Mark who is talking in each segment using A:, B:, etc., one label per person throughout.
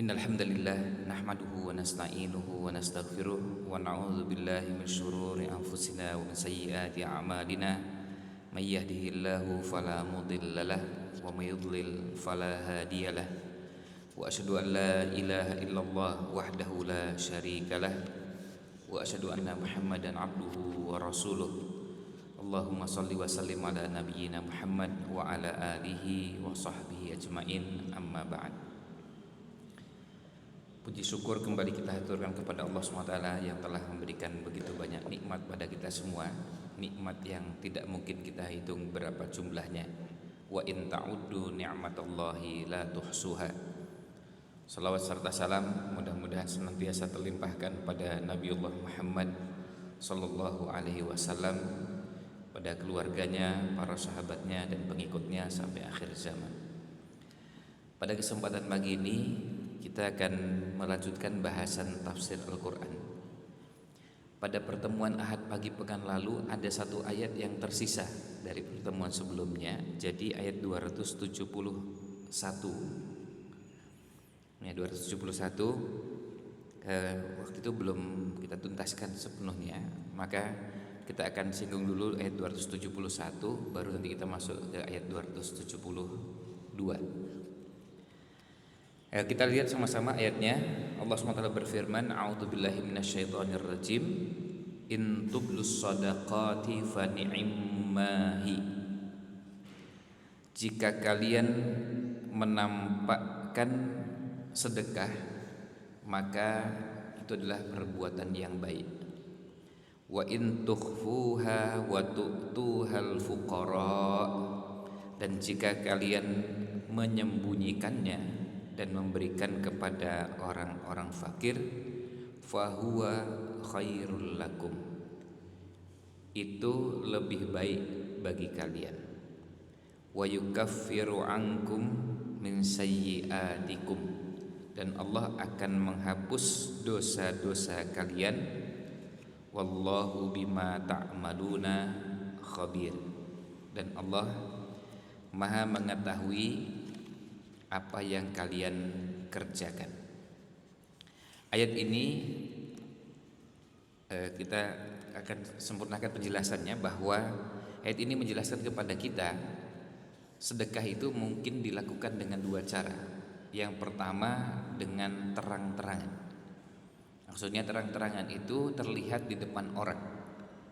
A: Innal hamdalillah nahmaduhu wa nasta'inuhu wa nastaghfiruh wa na'udzu billahi min shururi anfusina wa min sayyiati a'malina may yahdihillahu fala mudhillalah wa may yudlil fala hadiyalah wa asyhadu an la ilaha illallah wahdahu la syarikalah wa asyhadu anna Muhammadan abduhu wa rasuluh. Allahumma shalli wa sallim ala nabiyyina Muhammad wa ala alihi wa sahbihi ajmain, amma ba'd. Puji syukur kembali kita haturkan kepada Allah SWT yang telah memberikan begitu banyak nikmat pada kita semua. Nikmat yang tidak mungkin kita hitung berapa jumlahnya. Wa in ta'uddu ni'matallahi la tuhsuha. Salawat serta salam mudah-mudahan senantiasa terlimpahkan pada Nabiullah Muhammad sallallahu alaihi wasallam, pada keluarganya, para sahabatnya dan pengikutnya sampai akhir zaman. Pada kesempatan pagi ini kita akan melanjutkan bahasan tafsir Al-Quran. Pada pertemuan Ahad pagi pekan lalu ada satu ayat yang tersisa dari pertemuan sebelumnya. Jadi ayat 271 ya, 271 waktu itu belum kita tuntaskan sepenuhnya. Maka kita akan singgung dulu ayat 271, baru nanti kita masuk ke ayat 272. Kita lihat sama-sama ayatnya. Allah SWT berfirman, a'udzubillahi minasyaitonirrajim, in tublus shadaqati fa ni'immahi. Jika kalian menampakkan sedekah, maka itu adalah perbuatan yang baik. Wa in tukhfuha wa tu'tuhal fuqara, dan jika kalian menyembunyikannya dan memberikan kepada orang-orang fakir, fahuwa khairul lakum, itu lebih baik bagi kalian. Wa yukaffiru ankum min sayyi'atikum, dan Allah akan menghapus dosa-dosa kalian. Wallahu bima ta'maluna khabir, dan Allah Maha mengetahui apa yang kalian kerjakan. Ayat ini kita akan sempurnakan penjelasannya, bahwa ayat ini menjelaskan kepada kita sedekah itu mungkin dilakukan dengan dua cara. Yang pertama dengan terang-terangan. Maksudnya terang-terangan itu terlihat di depan orang.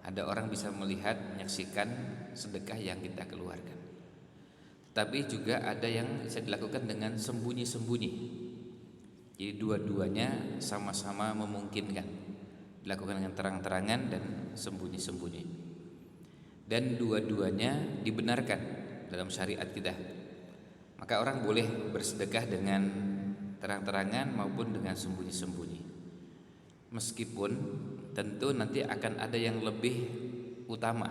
A: Ada orang bisa melihat, menyaksikan sedekah yang kita keluarkan. Tapi juga ada yang bisa dilakukan dengan sembunyi-sembunyi. Jadi dua-duanya sama-sama memungkinkan, dilakukan dengan terang-terangan dan sembunyi-sembunyi. Dan dua-duanya dibenarkan dalam syariat kita. Maka orang boleh bersedekah dengan terang-terangan maupun dengan sembunyi-sembunyi. Meskipun tentu nanti akan ada yang lebih utama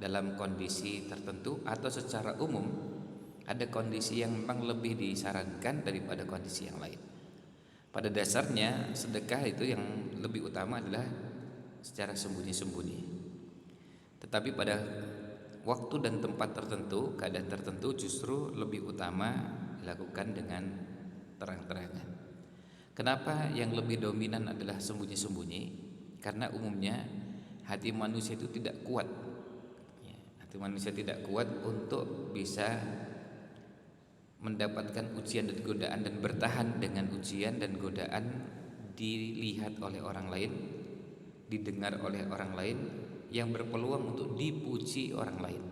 A: dalam kondisi tertentu, atau secara umum ada kondisi yang memang lebih disarankan daripada kondisi yang lain. Pada dasarnya sedekah itu yang lebih utama adalah secara sembunyi-sembunyi. Tetapi pada waktu dan tempat tertentu, keadaan tertentu, justru lebih utama dilakukan dengan terang-terangan. Kenapa yang lebih dominan adalah sembunyi-sembunyi? Karena umumnya hati manusia itu tidak kuat. Hati manusia tidak kuat untuk bisa mendapatkan ujian dan godaan, dan bertahan dengan ujian dan godaan dilihat oleh orang lain, didengar oleh orang lain, yang berpeluang untuk dipuji orang lain.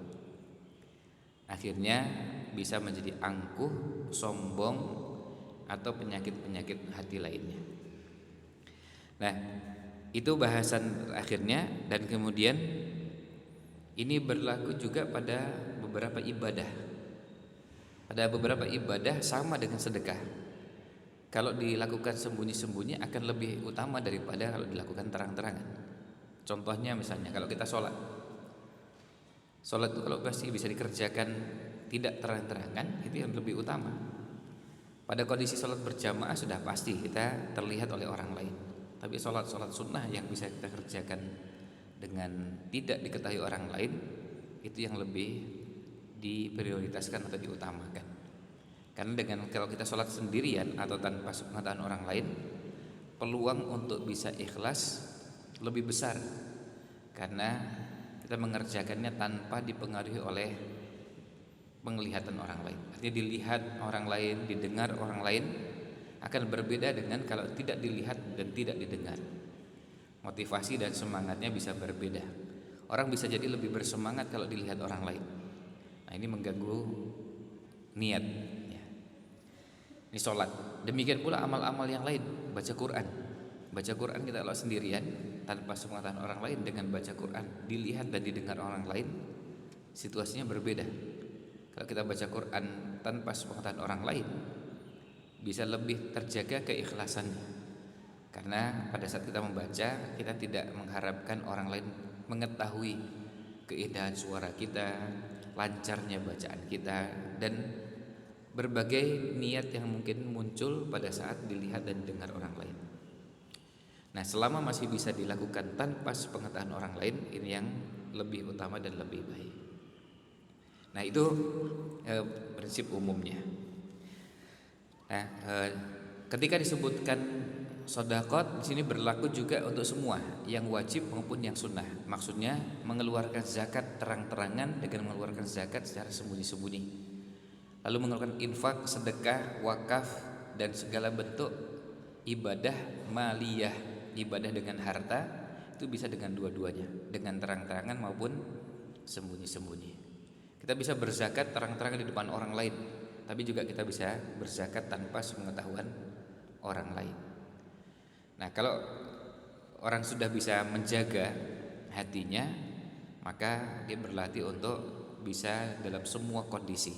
A: Akhirnya bisa menjadi angkuh, sombong, atau penyakit-penyakit hati lainnya. Nah, itu bahasan akhirnya. Dan kemudian ini berlaku juga pada beberapa ibadah. Pada beberapa ibadah sama dengan sedekah. Kalau dilakukan sembunyi-sembunyi akan lebih utama daripada kalau dilakukan terang-terangan. Contohnya misalnya kalau kita sholat itu kalau pasti bisa dikerjakan tidak terang-terangan, itu yang lebih utama. Pada kondisi sholat berjamaah sudah pasti kita terlihat oleh orang lain. Tapi sholat sunnah yang bisa kita kerjakan dengan tidak diketahui orang lain, itu yang lebih diprioritaskan atau diutamakan. Karena kalau kita sholat sendirian atau tanpa sepengetahuan orang lain, peluang untuk bisa ikhlas lebih besar, karena kita mengerjakannya tanpa dipengaruhi oleh penglihatan orang lain. Artinya dilihat orang lain, didengar orang lain, akan berbeda dengan kalau tidak dilihat dan tidak didengar. Motivasi dan semangatnya bisa berbeda. Orang bisa jadi lebih bersemangat kalau dilihat orang lain. Nah, ini mengganggu niat ya. Ini sholat. Demikian pula amal-amal yang lain. Baca Quran kita kalau sendirian tanpa sepengetahuan orang lain, dengan baca Quran dilihat dan didengar orang lain, situasinya berbeda. Kalau kita baca Quran tanpa sepengetahuan orang lain, bisa lebih terjaga keikhlasannya, karena pada saat kita membaca, kita tidak mengharapkan orang lain mengetahui keindahan suara kita, lancarnya bacaan kita, dan berbagai niat yang mungkin muncul pada saat dilihat dan dengar orang lain. Nah, selama masih bisa dilakukan tanpa sepengetahuan orang lain, ini yang lebih utama dan lebih baik. Nah, itu prinsip umumnya. Nah, ketika disebutkan sedekah di sini berlaku juga untuk semua, yang wajib maupun yang sunnah. Maksudnya mengeluarkan zakat terang-terangan dengan mengeluarkan zakat secara sembunyi-sembunyi. Lalu mengeluarkan infak, sedekah, wakaf, dan segala bentuk ibadah maliyah, ibadah dengan harta, itu bisa dengan dua-duanya, dengan terang-terangan maupun sembunyi-sembunyi. Kita bisa berzakat terang-terangan di depan orang lain, tapi juga kita bisa berzakat tanpa sepengetahuan orang lain. Nah, kalau orang sudah bisa menjaga hatinya, maka dia berlatih untuk bisa dalam semua kondisi.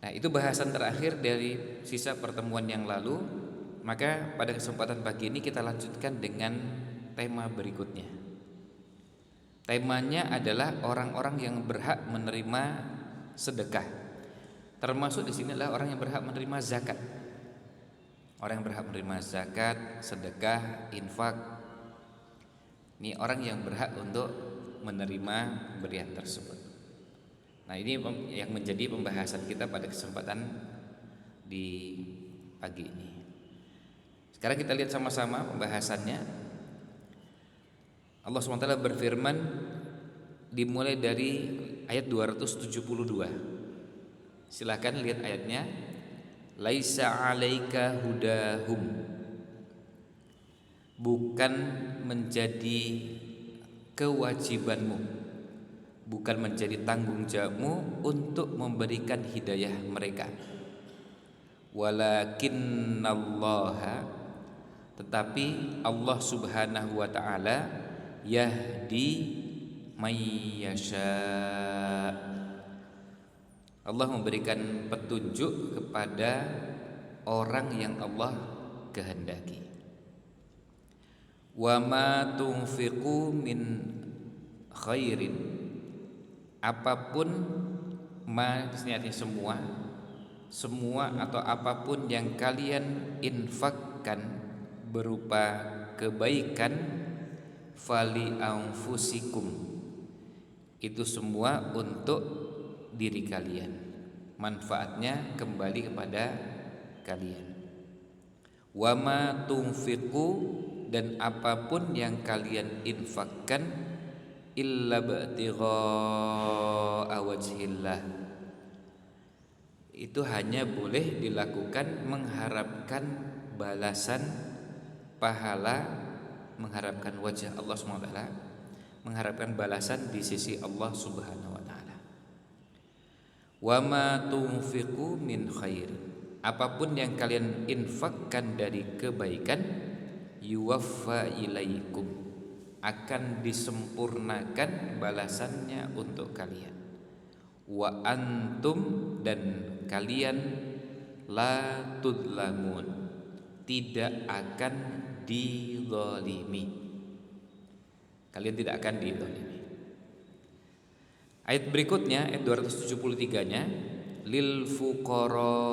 A: Nah, itu bahasan terakhir dari sisa pertemuan yang lalu. Maka pada kesempatan pagi ini kita lanjutkan dengan tema berikutnya. Temanya adalah orang-orang yang berhak menerima sedekah. Termasuk di sini adalah orang yang berhak menerima zakat. Orang yang berhak menerima zakat, sedekah, infak. Ini orang yang berhak untuk menerima pemberian tersebut. Nah, ini yang menjadi pembahasan kita pada kesempatan di pagi ini. Sekarang kita lihat sama-sama pembahasannya. Allah SWT berfirman dimulai dari ayat 272. Silakan lihat ayatnya. Laisa 'alaika hudahum. Bukan menjadi kewajibanmu, bukan menjadi tanggung jawabmu untuk memberikan hidayah mereka. Walakinnallaha, tetapi Allah Subhanahu wa taala yahdi may yasha. Allah memberikan petunjuk kepada orang yang Allah kehendaki. Wa ma tunfiqu min khairin, apapun, ma disini artinya semua atau apapun yang kalian infakkan berupa kebaikan, fali anfusikum, itu semua untuk diri kalian, manfaatnya kembali kepada kalian. Wa ma tunfiqu, dan apapun yang kalian infakkan, illa ba'tigha'a wajhillah, itu hanya boleh dilakukan mengharapkan balasan pahala, mengharapkan wajah Allah SWT, mengharapkan balasan di sisi Allah Subhanahu wa taala. Wa ma tunfiqu min khair, apapun yang kalian infakkan dari kebaikan, yuwaffa ilaikum, akan disempurnakan balasannya untuk kalian. Wa antum, dan kalian la tudlamun, tidak akan dizalimi. Kalian tidak akan dizalimi. Ayat berikutnya, ayat 273-nya, lil fuqara,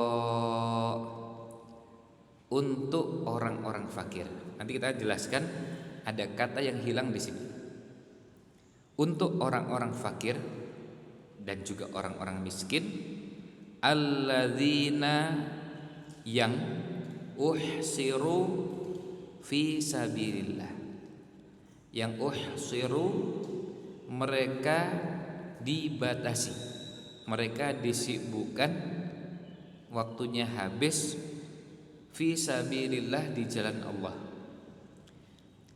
A: untuk orang-orang fakir. Nanti kita jelaskan ada kata yang hilang di sini. Untuk orang-orang fakir dan juga orang-orang miskin, alladzina yang uhsiru fi sabilillah, yang uhsiru mereka dibatasi, mereka disibukkan, waktunya habis, fi sabilillah di jalan Allah,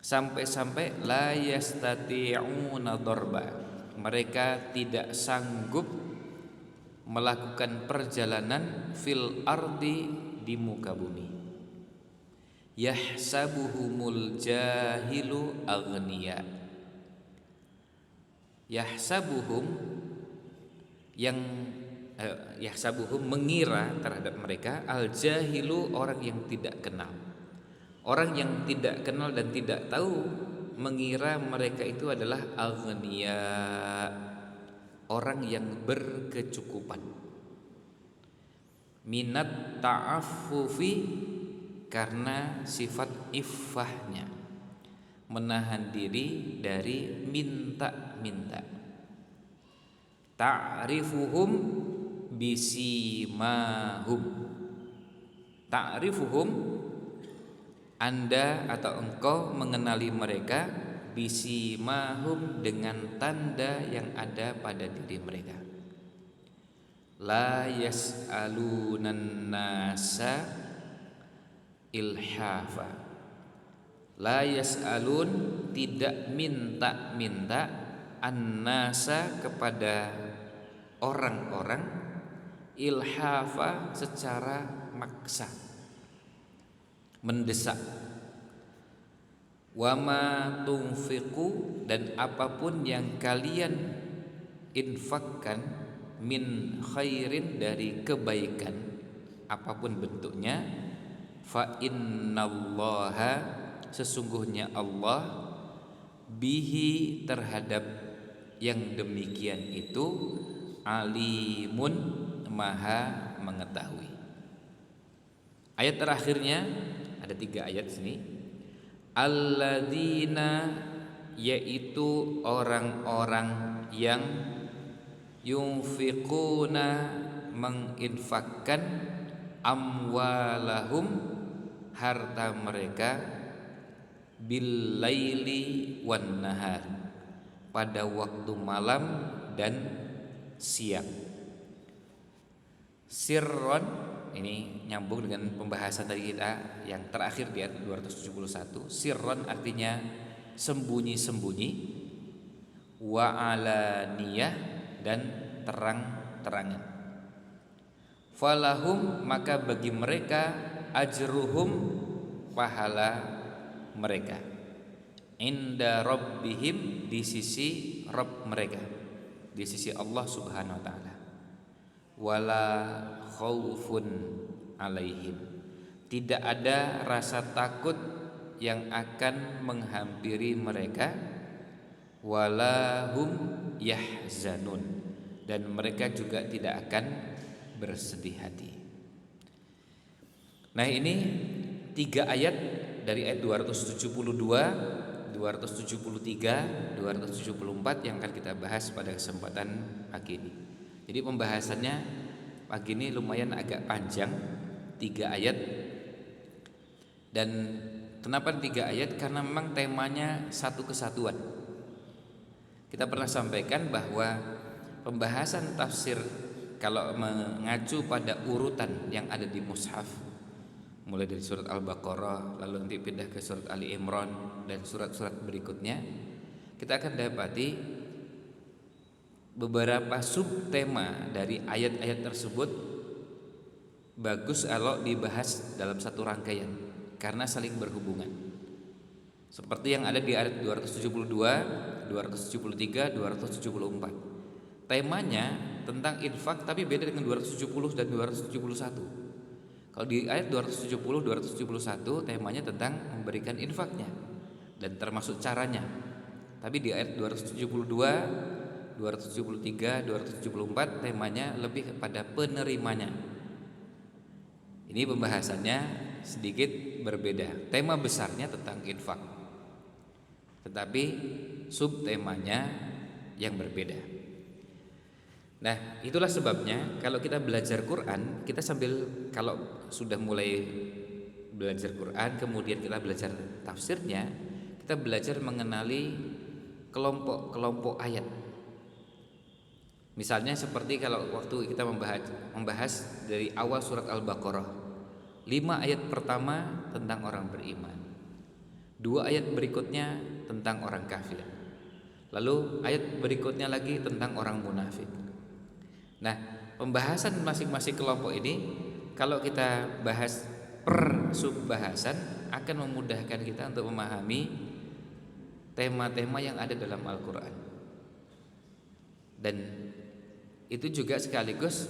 A: sampai-sampai la yastati'una darba, mereka tidak sanggup melakukan perjalanan fil ardi di muka bumi. Yahsabuhumul jahilu aghniya, yahsabuhum yang yahsabuhum mengira terhadap mereka, al jahilu orang yang tidak kenal, orang yang tidak kenal dan tidak tahu mengira mereka itu adalah aghniya, orang yang berkecukupan. Minat ta'affufi, karena sifat iffahnya, menahan diri dari minta-minta. Ta'rifuhum bisimahum, ta'rifuhum Anda atau engkau mengenali mereka, bisimahum dengan tanda yang ada pada diri mereka. La yas'alunan nasa ilhafa, la yas'alun tidak minta-minta, an-nasa kepada orang-orang, ilhafa secara maksa, mendesak. Wama tunfiqu, dan apapun yang kalian infakkan, min khairin dari kebaikan apapun bentuknya, fa innallaha sesungguhnya Allah, bihi terhadap yang demikian itu, alimun maha mengetahui. Ayat terakhirnya ada 3 ayat sini. Alladzina, yaitu orang-orang yang yunfiquna menginfakkan, amwalahum harta mereka, bil laili wan nahar pada waktu malam dan siang. Sirron, ini nyambung dengan pembahasan tadi kita yang terakhir di ayat 271. Sirron artinya sembunyi-sembunyi, wa alaniyah dan terang-terangan. Falahum, maka bagi mereka, ajruhum pahala mereka, inda rabbihim di sisi Rabb mereka, di sisi Allah Subhanahu wa taala. Wala khaufun alaihim, tidak ada rasa takut yang akan menghampiri mereka, wala hum yahzanun, dan mereka juga tidak akan bersedih hati. Nah, ini 3 ayat dari ayat 272, 273, 274 yang akan kita bahas pada kesempatan pagi ini. Jadi pembahasannya pagi ini lumayan agak panjang, 3 ayat. Dan kenapa 3 ayat? Karena memang temanya satu kesatuan. Kita pernah sampaikan bahwa pembahasan tafsir kalau mengacu pada urutan yang ada di mushaf, mulai dari surat Al-Baqarah, lalu nanti pindah ke surat Ali Imran dan surat-surat berikutnya, kita akan dapati beberapa subtema dari ayat-ayat tersebut bagus kalau dibahas dalam satu rangkaian karena saling berhubungan. Seperti yang ada di ayat 272, 273, 274. Temanya tentang infak tapi beda dengan 270 dan 271. Kalau di ayat 270, 271 temanya tentang memberikan infaknya dan termasuk caranya. Tapi di ayat 272, 273, 274 temanya lebih kepada penerimanya. Ini pembahasannya sedikit berbeda. Tema besarnya tentang infak, tetapi subtemanya yang berbeda. Nah, itulah sebabnya kalau kita belajar Quran, kita sambil kalau sudah mulai belajar Quran, kemudian kita belajar tafsirnya, kita belajar mengenali kelompok-kelompok ayat. Misalnya seperti kalau waktu kita membahas dari awal surat Al-Baqarah, 5 ayat pertama tentang orang beriman, 2 ayat berikutnya tentang orang kafir, lalu ayat berikutnya lagi tentang orang munafik. Nah, pembahasan masing-masing kelompok ini kalau kita bahas per subbahasan akan memudahkan kita untuk memahami tema-tema yang ada dalam Al-Quran. Dan itu juga sekaligus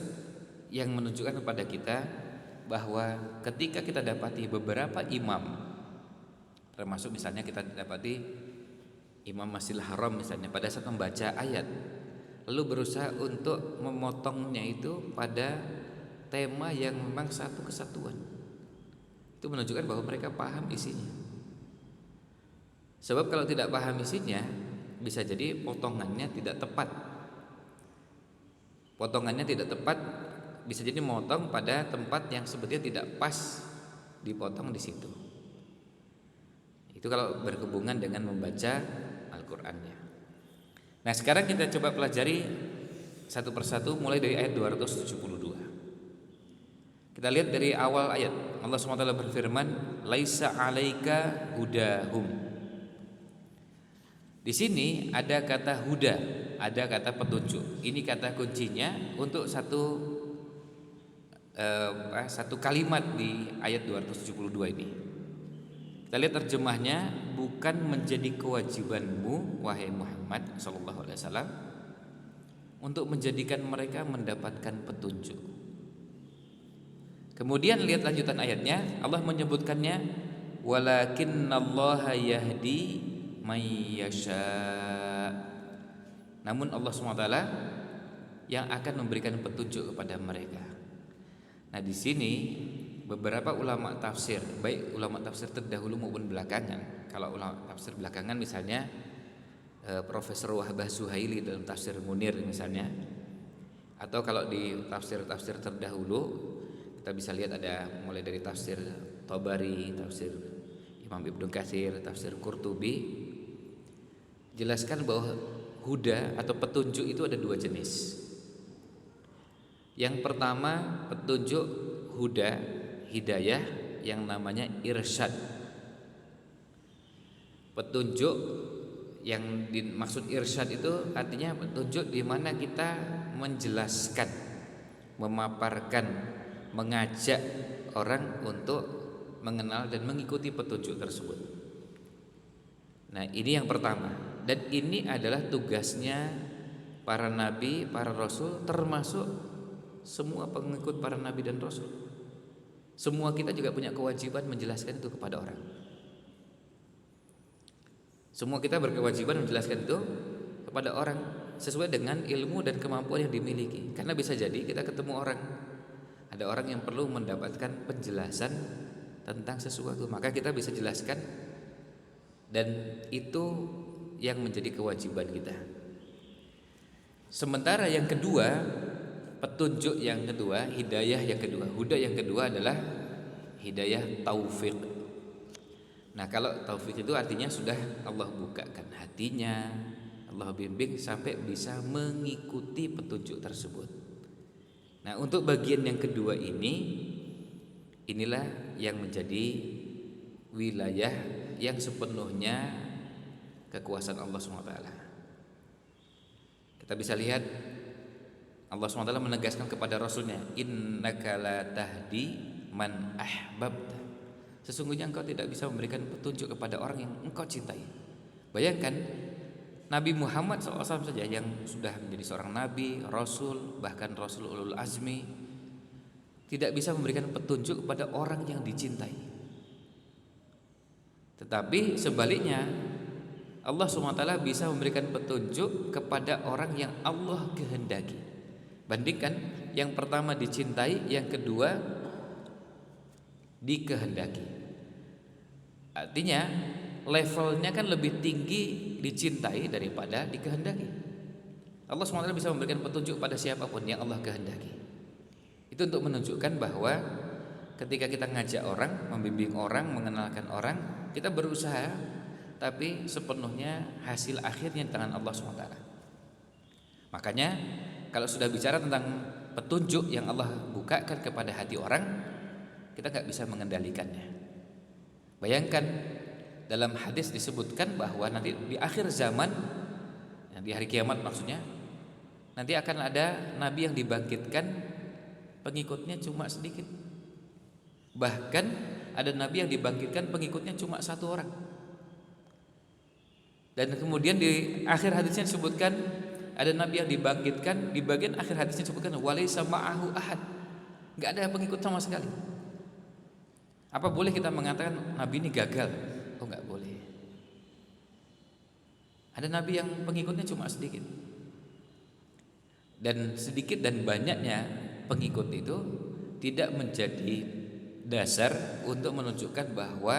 A: yang menunjukkan kepada kita bahwa ketika kita dapati beberapa imam, termasuk misalnya kita dapati Imam Masjidil Haram misalnya, pada saat membaca ayat lalu berusaha untuk memotongnya itu pada tema yang memang satu kesatuan, itu menunjukkan bahwa mereka paham isinya. Sebab kalau tidak paham isinya, bisa jadi potongannya tidak tepat. Potongannya tidak tepat, bisa jadi memotong pada tempat yang sebetulnya tidak pas dipotong di situ. Itu kalau berhubungan dengan membaca Al-Qur'annya. Nah, sekarang kita coba pelajari satu persatu mulai dari ayat 272. Kita lihat dari awal ayat. Allah SWT berfirman, "Laisa 'alaika hudahum." Di sini ada kata huda, ada kata petunjuk. Ini kata kuncinya untuk satu kalimat di ayat 272 ini. Kita lihat terjemahnya, bukan menjadi kewajibanmu wahai Muhammad sallallahu alaihi wasallam untuk menjadikan mereka mendapatkan petunjuk. Kemudian lihat lanjutan ayatnya, Allah menyebutkannya, walakinnallaha yahdi may yasha. Namun Allah SWT yang akan memberikan petunjuk kepada mereka. Nah, di sini beberapa ulama tafsir, baik ulama tafsir terdahulu maupun belakangan. Kalau ulama tafsir belakangan misalnya Profesor Wahbah Zuhaili dalam tafsir Munir misalnya, atau kalau di tafsir-tafsir terdahulu kita bisa lihat ada mulai dari tafsir Tabari, tafsir Imam Ibnu Katsir, tafsir Qurtubi, jelaskan bahwa huda atau petunjuk itu ada 2 jenis. Yang pertama petunjuk huda, hidayah, yang namanya irsyad. Petunjuk yang dimaksud irsyad itu artinya petunjuk di mana kita menjelaskan, memaparkan, mengajak orang untuk mengenal dan mengikuti petunjuk tersebut. Nah, ini yang pertama, dan ini adalah tugasnya para nabi, para rasul, termasuk semua pengikut para nabi dan rasul. Semua kita juga punya kewajiban menjelaskan itu kepada orang. Semua kita berkewajiban menjelaskan itu kepada orang sesuai dengan ilmu dan kemampuan yang dimiliki. Karena bisa jadi kita ketemu orang, ada orang yang perlu mendapatkan penjelasan tentang sesuatu, maka kita bisa jelaskan, dan itu yang menjadi kewajiban kita. Sementara yang kedua, petunjuk yang kedua, hidayah yang kedua, huda yang kedua adalah hidayah taufik. Nah, kalau taufik itu artinya sudah Allah bukakan hatinya, Allah bimbing sampai bisa mengikuti petunjuk tersebut. Nah, untuk bagian yang kedua ini, inilah yang menjadi wilayah yang sepenuhnya kekuasaan Allah SWT. Kita bisa lihat Allah SWT menegaskan kepada Rasulnya, innaka la tahdi man ahbabta. Sesungguhnya engkau tidak bisa memberikan petunjuk kepada orang yang engkau cintai. Bayangkan Nabi Muhammad SAW saja yang sudah menjadi seorang nabi, rasul, bahkan rasul ulul azmi, tidak bisa memberikan petunjuk kepada orang yang dicintai. Tetapi sebaliknya, Allah SWT bisa memberikan petunjuk kepada orang yang Allah kehendaki. Bandingkan yang pertama dicintai, yang kedua dikehendaki. Artinya levelnya kan lebih tinggi dicintai daripada dikehendaki. Allah SWT bisa memberikan petunjuk pada siapapun yang Allah kehendaki. Itu untuk menunjukkan bahwa ketika kita ngajak orang, membimbing orang, mengenalkan orang, kita berusaha, tapi sepenuhnya hasil akhirnya di tangan Allah SWT. Makanya kalau sudah bicara tentang petunjuk yang Allah bukakan kepada hati orang, kita gak bisa mengendalikannya. Bayangkan dalam hadis disebutkan bahwa nanti di akhir zaman, di hari kiamat maksudnya, nanti akan ada nabi yang dibangkitkan, pengikutnya cuma sedikit. Bahkan ada nabi yang dibangkitkan, pengikutnya cuma 1 orang. Dan kemudian di akhir hadisnya disebutkan ada nabi yang dibangkitkan, di bagian akhir hadisnya disebutkan walaysa ma'ahu ahad, gak ada pengikut sama sekali. Apa boleh kita mengatakan nabi ini gagal? Oh, gak boleh. Ada nabi yang pengikutnya cuma sedikit. Dan sedikit dan banyaknya pengikut itu tidak menjadi dasar untuk menunjukkan bahwa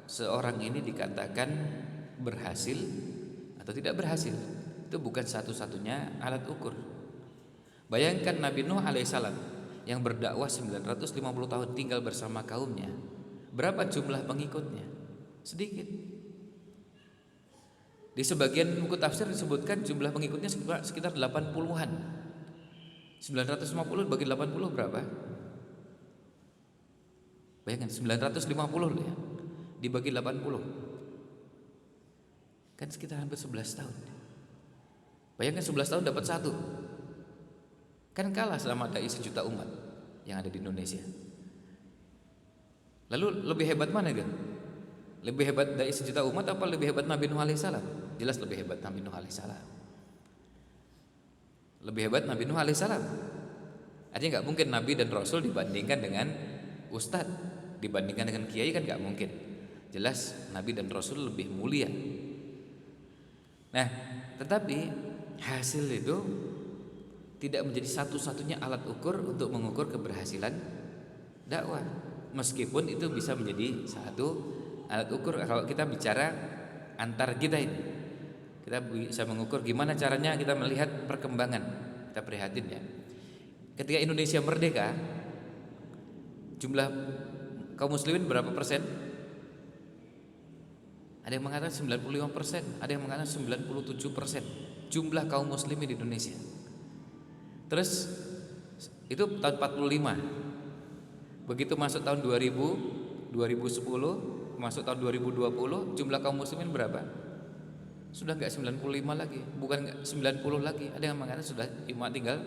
A: seorang ini dikatakan berhasil atau tidak berhasil. Itu bukan satu-satunya alat ukur. Bayangkan Nabi Nuh alaihissalam yang berdakwah 950 tahun tinggal bersama kaumnya. Berapa jumlah pengikutnya? Sedikit. Di sebagian buku tafsir disebutkan jumlah pengikutnya sekitar 80-an. 950 bagi 80 berapa? Bayangkan 950 ya, dibagi 80. Kan sekitar hampir 11 tahun. Bayangkan 11 tahun dapat 1. Kan kalah sama dai 1 juta umat yang ada di Indonesia. Lalu lebih hebat mana kan? Lebih hebat dai 1 juta umat apa lebih hebat Nabi Nuh alaihissalam? Jelas lebih hebat Nabi Nuh alaihissalam. Lebih hebat Nabi Nuh alaihissalam. Artinya gak mungkin Nabi dan Rasul dibandingkan dengan ustadz, dibandingkan dengan kiai kan gak mungkin. Jelas Nabi dan Rasul lebih mulia. Nah, tetapi hasil itu tidak menjadi satu-satunya alat ukur untuk mengukur keberhasilan dakwah. Meskipun itu bisa menjadi satu alat ukur kalau kita bicara antar kita ini. Kita bisa mengukur gimana caranya kita melihat perkembangan. Kita prihatin ya. Ketika Indonesia merdeka, jumlah kaum muslimin berapa persen? Ada yang mengatakan 95%, ada yang mengatakan 97% jumlah kaum muslimin di Indonesia. Terus itu tahun 45. Begitu masuk tahun 2000, 2010, masuk tahun 2020, jumlah kaum muslimin berapa? Sudah enggak 95 lagi, bukan enggak 90 lagi. Ada yang mengatakan sudah cuma tinggal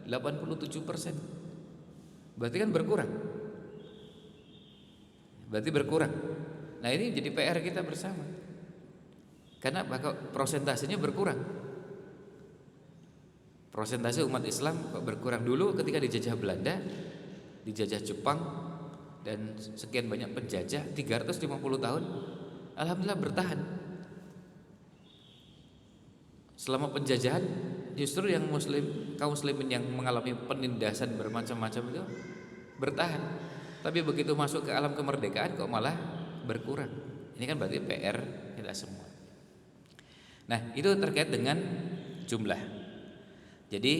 A: 87%. Berarti kan berkurang. Berarti berkurang. Nah, ini jadi PR kita bersama. Karena prosentasenya berkurang. Prosentase umat Islam kok berkurang. Dulu ketika dijajah Belanda, dijajah Jepang dan sekian banyak penjajah 350 tahun, alhamdulillah bertahan. Selama penjajahan justru yang kaum muslimin yang mengalami penindasan bermacam-macam itu bertahan. Tapi begitu masuk ke alam kemerdekaan kok malah berkurang. Ini kan berarti PR kita semua. Nah, itu terkait dengan jumlah. Jadi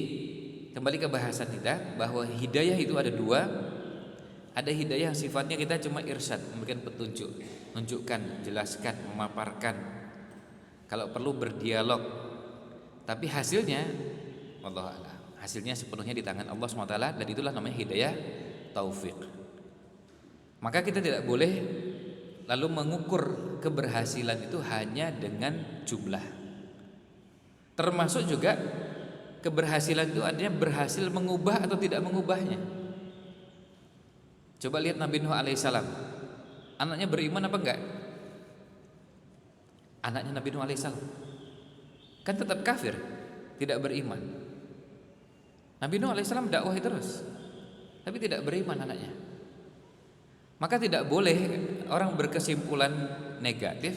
A: kembali ke bahasan kita bahwa hidayah itu ada 2. Ada hidayah yang sifatnya kita cuma irsyad, memberikan petunjuk, menunjukkan, jelaskan, memaparkan. Kalau perlu berdialog. Tapi hasilnya wallahu a'lam. Hasilnya sepenuhnya di tangan Allah SWT, dan itulah namanya hidayah taufik. Maka kita tidak boleh lalu mengukur keberhasilan itu hanya dengan jumlah. Termasuk juga keberhasilan itu artinya berhasil mengubah atau tidak mengubahnya. Coba lihat Nabi Nuh alaihissalam. Anaknya beriman apa enggak? Anaknya Nabi Nuh alaihissalam kan tetap kafir, tidak beriman. Nabi Nuh alaihissalam dakwahi terus, tapi tidak beriman anaknya. Maka tidak boleh orang berkesimpulan negatif,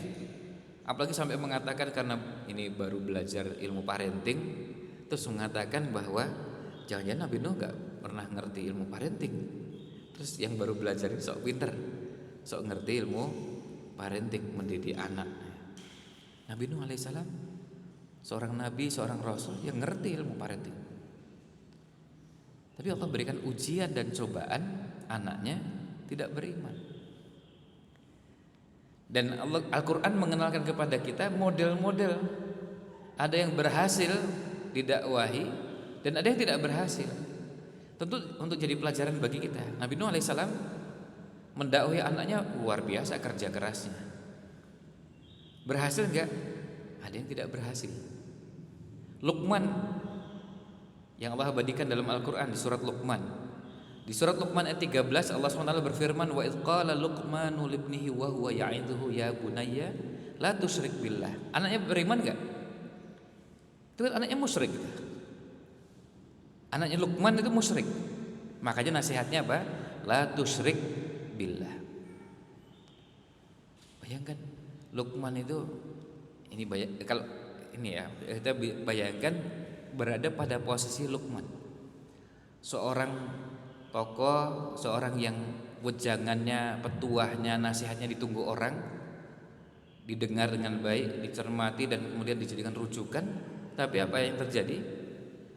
A: apalagi sampai mengatakan karena ini baru belajar ilmu parenting, terus mengatakan bahwa jangan-jangan Nabi Nuh gak pernah ngerti ilmu parenting. Terus yang baru belajar ini sok pinter, sok ngerti ilmu parenting, mendidik anak. Nabi Nuh alaihissalam seorang nabi, seorang rasul yang ngerti ilmu parenting. Tapi Allah berikan ujian dan cobaan, anaknya tidak beriman. Dan Al-Quran mengenalkan kepada kita model-model. Ada yang berhasil didakwahi dan ada yang tidak berhasil. Tentu untuk jadi pelajaran bagi kita. Nabi Nuh alaihissalam mendakwahi anaknya luar biasa kerja kerasnya. Berhasil enggak? Ada yang tidak berhasil. Luqman yang Allah abadikan dalam Al-Quran di surat Luqman. Di surat Luqman ayat 13 Allah SWT berfirman, wa idh qala Luqmanu libnihi wa huwa ya'idhuhu ya bunayya la tusyrik billah. Anaknya beriman enggak? Itu kan anaknya musyrik gitu. Anaknya Luqman itu musyrik. Makanya nasihatnya apa? La tusyrik billah. Bayangkan Luqman itu kalau ini ya, kita bayangkan berada pada posisi Luqman, seorang tokoh, seorang yang wejangannya, petuahnya, nasihatnya ditunggu orang, didengar dengan baik, dicermati dan kemudian dijadikan rujukan. Tapi apa yang terjadi?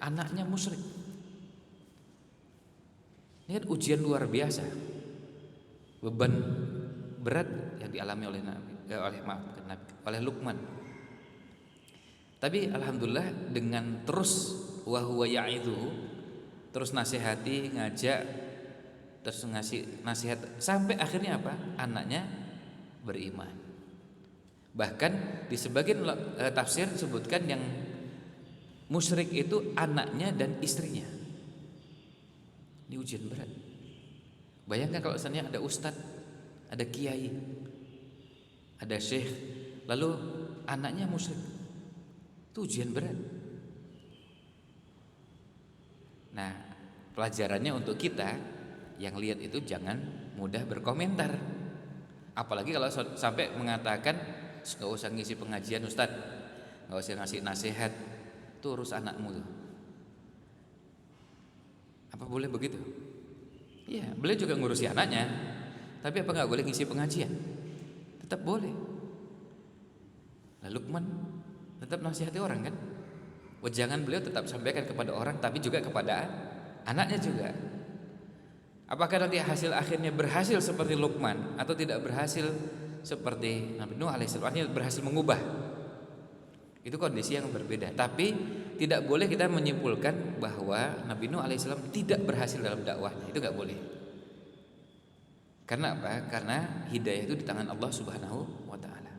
A: Anaknya musyrik. Ini kan ujian luar biasa, beban berat yang dialami oleh Luqman. Tapi alhamdulillah dengan terus wa huwa ya'idhu, terus nasihati, ngajak, terus ngasih nasihat sampai akhirnya apa? Anaknya beriman. Bahkan di sebagian tafsir disebutkan yang musyrik itu anaknya dan istrinya. Ini ujian berat. Bayangkan kalau misalnya ada ustadz, ada kiai, ada syekh, lalu anaknya musyrik. Itu ujian berat. Nah, pelajarannya untuk kita yang lihat itu jangan mudah berkomentar. Apalagi kalau sampai mengatakan nggak usah ngisi pengajian ustadz, nggak usah ngasih nasihat, itu urus anakmu tuh. Apa boleh begitu? Iya, boleh juga ngurusi anaknya. Tapi apa nggak boleh ngisi pengajian? Tetap boleh. Lalu Luqman tetap nasihati orang kan? Wejangan beliau tetap sampaikan kepada orang, tapi juga kepada anaknya juga. Apakah nanti hasil akhirnya berhasil seperti Luqman atau tidak berhasil seperti Nabi Nuh alaihissalam? Artinya berhasil mengubah. Itu kondisi yang berbeda. Tapi tidak boleh kita menyimpulkan bahwa Nabi Nuh alaihissalam tidak berhasil dalam dakwahnya. Itu nggak boleh. Karena apa? Karena hidayah itu di tangan Allah Subhanahu wa ta'ala.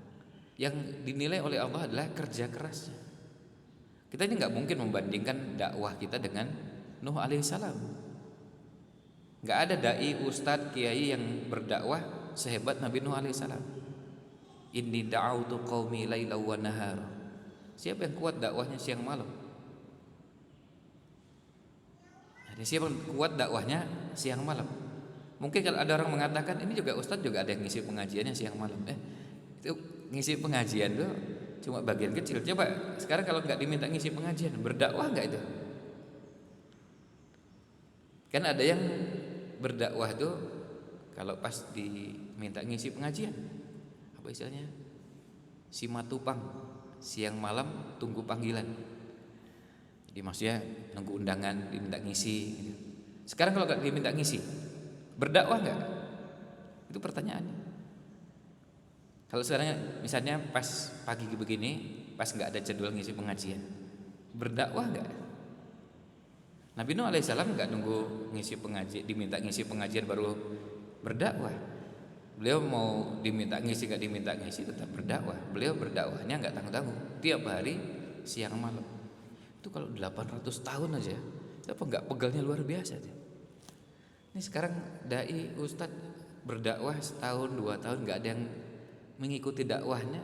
A: Yang dinilai oleh Allah adalah kerja kerasnya. Kita ini nggak mungkin membandingkan dakwah kita dengan Nuh alaihissalam. Nggak ada dai, ustadz, kiai yang berdakwah sehebat Nabi Nuh alaihissalam. Inni da'autu qaumi laila wa nahara. Siapa yang kuat dakwahnya siang malam? Ada siapa yang kuat dakwahnya siang malam? Mungkin kalau ada orang mengatakan ini juga ustadz juga ada yang ngisi pengajiannya siang malam. Itu ngisi pengajian tuh cuma bagian kecil. Coba sekarang kalau nggak diminta ngisi pengajian, berdakwah nggak itu? Kan ada yang berdakwah tuh kalau pas diminta ngisi pengajian, apa istilahnya? Simatupang, siang malam tunggu panggilan. Jadi maksudnya nunggu undangan diminta ngisi gitu. Sekarang kalau nggak diminta ngisi, berdakwah nggak? Itu pertanyaannya. Kalau sekarang misalnya pas pagi begini, pas nggak ada jadwal ngisi pengajian, berdakwah nggak? Nabi Nuh alaihissalam nggak nunggu ngisi pengajian, diminta ngisi pengajian baru berdakwah. Beliau mau diminta ngisi nggak diminta ngisi tetap berdakwah. Beliau berdakwahnya nggak tanggung-tanggung, tiap hari siang malam. Itu kalau 800 tahun aja, apa nggak pegalnya luar biasa aja. Ini sekarang dai, ustadz berdakwah setahun 2 tahun nggak ada yang mengikuti dakwahnya.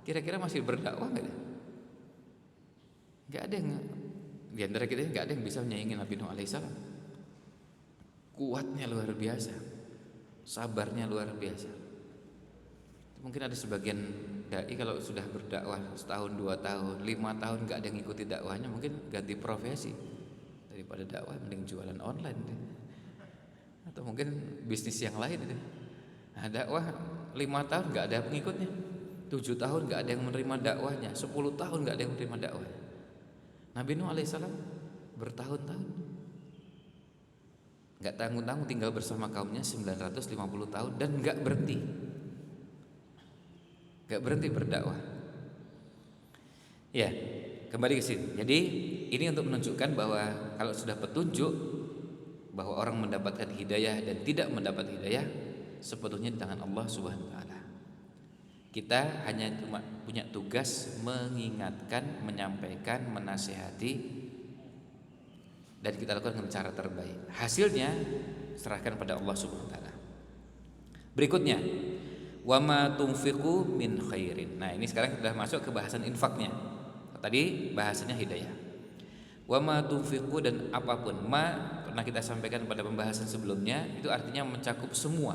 A: Kira-kira masih berdakwah nggak? Nggak ada yang di antara kita nggak ada yang bisa menyaingi Nabi Nuh alaihissalam. Kuatnya luar biasa, sabarnya luar biasa. Mungkin ada sebagian dai kalau sudah berdakwah setahun 2 tahun 5 tahun nggak ada yang ngikuti dakwahnya, mungkin ganti profesi, daripada dakwah mending jualan online deh. Atau mungkin bisnis yang lain deh. Nah, dakwah 5 tahun nggak ada pengikutnya, 7 tahun nggak ada yang menerima dakwahnya, 10 tahun nggak ada yang menerima dakwah. Nabi Nuh alaihissalam bertahun-tahun nggak tanggung-tanggung tinggal bersama kaumnya 950 tahun dan nggak berhenti berdakwah. Ya, kembali ke sini. Jadi ini untuk menunjukkan bahwa kalau sudah petunjuk, bahwa orang mendapatkan hidayah dan tidak mendapat hidayah sebetulnya di tangan Allah Subhanahu wa taala. Kita hanya cuma punya tugas mengingatkan, menyampaikan, menasihati, dan kita lakukan dengan cara terbaik. Hasilnya serahkan pada Allah Subhanahu wa taala. Berikutnya, wa ma tunfiqu min khairin. Nah, ini sekarang sudah masuk ke bahasan infaknya. Tadi bahasanya hidayah. Wa ma tunfiqu, dan apapun, ma pernah kita sampaikan pada pembahasan sebelumnya, itu artinya mencakup semua.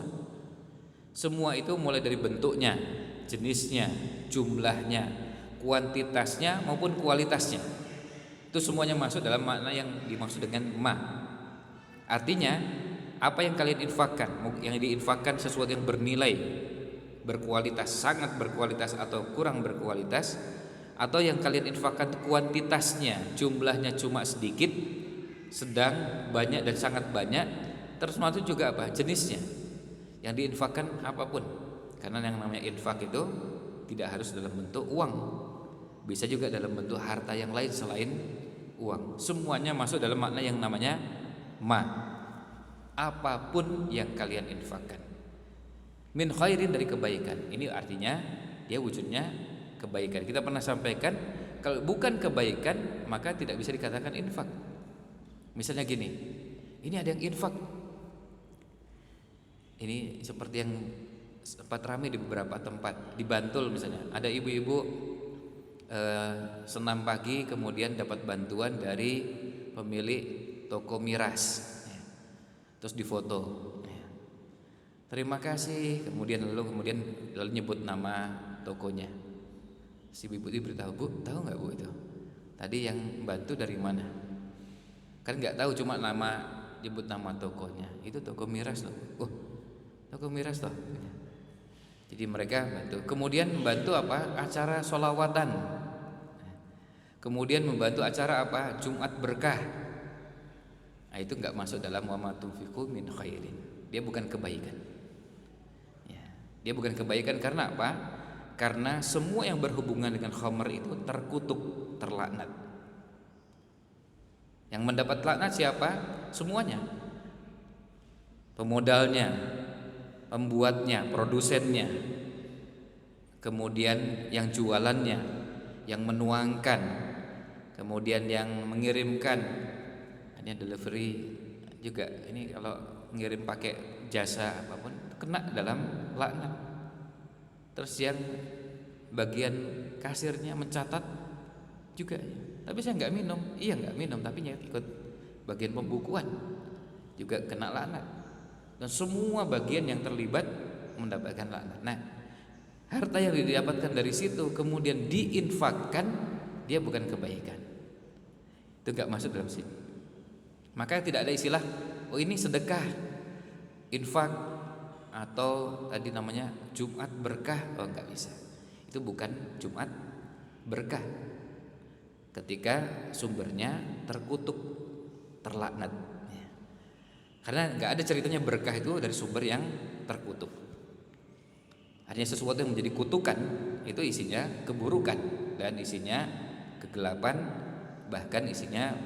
A: Semua itu mulai dari bentuknya, jenisnya, jumlahnya, kuantitasnya maupun kualitasnya. Itu semuanya masuk dalam makna yang dimaksud dengan ma. Artinya apa yang kalian infakkan, yang diinfakkan sesuatu yang bernilai, berkualitas, sangat berkualitas atau kurang berkualitas, atau yang kalian infakkan kuantitasnya, jumlahnya cuma sedikit, sedang, banyak dan sangat banyak, terus masuk juga apa? Jenisnya. Yang diinfakkan apapun. Karena yang namanya infak itu tidak harus dalam bentuk uang. Bisa juga dalam bentuk harta yang lain selain uang. Semuanya masuk dalam makna yang namanya ma. Apapun yang kalian infakkan. Min khairin, dari kebaikan. Ini artinya dia wujudnya kebaikan. Kita pernah sampaikan, kalau bukan kebaikan maka tidak bisa dikatakan infak. Misalnya gini, ini ada yang infak. Ini seperti yang sempat ramai di beberapa tempat. Di Bantul misalnya, ada ibu-ibu senam pagi kemudian dapat bantuan dari pemilik toko miras, terus difoto. Terima kasih. Kemudian nyebut nama tokonya. Si ibu diberitahu, Bu, tahu nggak Bu itu? Tadi yang bantu dari mana? Kan nggak tahu, cuma nyebut nama tokonya. Itu toko miras loh. Oh, toko miras toh. Jadi mereka bantu. Kemudian membantu apa? Acara sholawatan. Kemudian membantu acara apa? Jumat berkah. Nah, itu nggak masuk dalam wa ma tunfiqu min khairin. Dia bukan kebaikan. Ya, dia bukan kebaikan karena apa? Karena semua yang berhubungan dengan khamr itu terkutuk, terlaknat. Yang mendapat laknat siapa? Semuanya. Pemodalnya, pembuatnya, produsennya, kemudian yang jualannya, yang menuangkan, kemudian yang mengirimkan, hanya delivery juga. Ini kalau ngirim pakai jasa apapun kena dalam laknat. Terus yang bagian kasirnya mencatat juga. Tapi saya nggak minum, iya nggak minum, tapi ikut bagian pembukuan juga kena laknat. Dan semua bagian yang terlibat mendapatkan laknat. Nah, harta yang didapatkan dari situ kemudian diinfakkan, dia bukan kebaikan. Itu nggak masuk dalam sini. Maka tidak ada istilah, oh ini sedekah, infak, atau tadi namanya Jumat berkah. Oh, nggak bisa. Itu bukan Jumat berkah. Ketika sumbernya terkutuk, terlaknat. Karena nggak ada ceritanya berkah itu dari sumber yang terkutuk. Artinya sesuatu yang menjadi kutukan itu isinya keburukan dan isinya kegelapan, bahkan isinya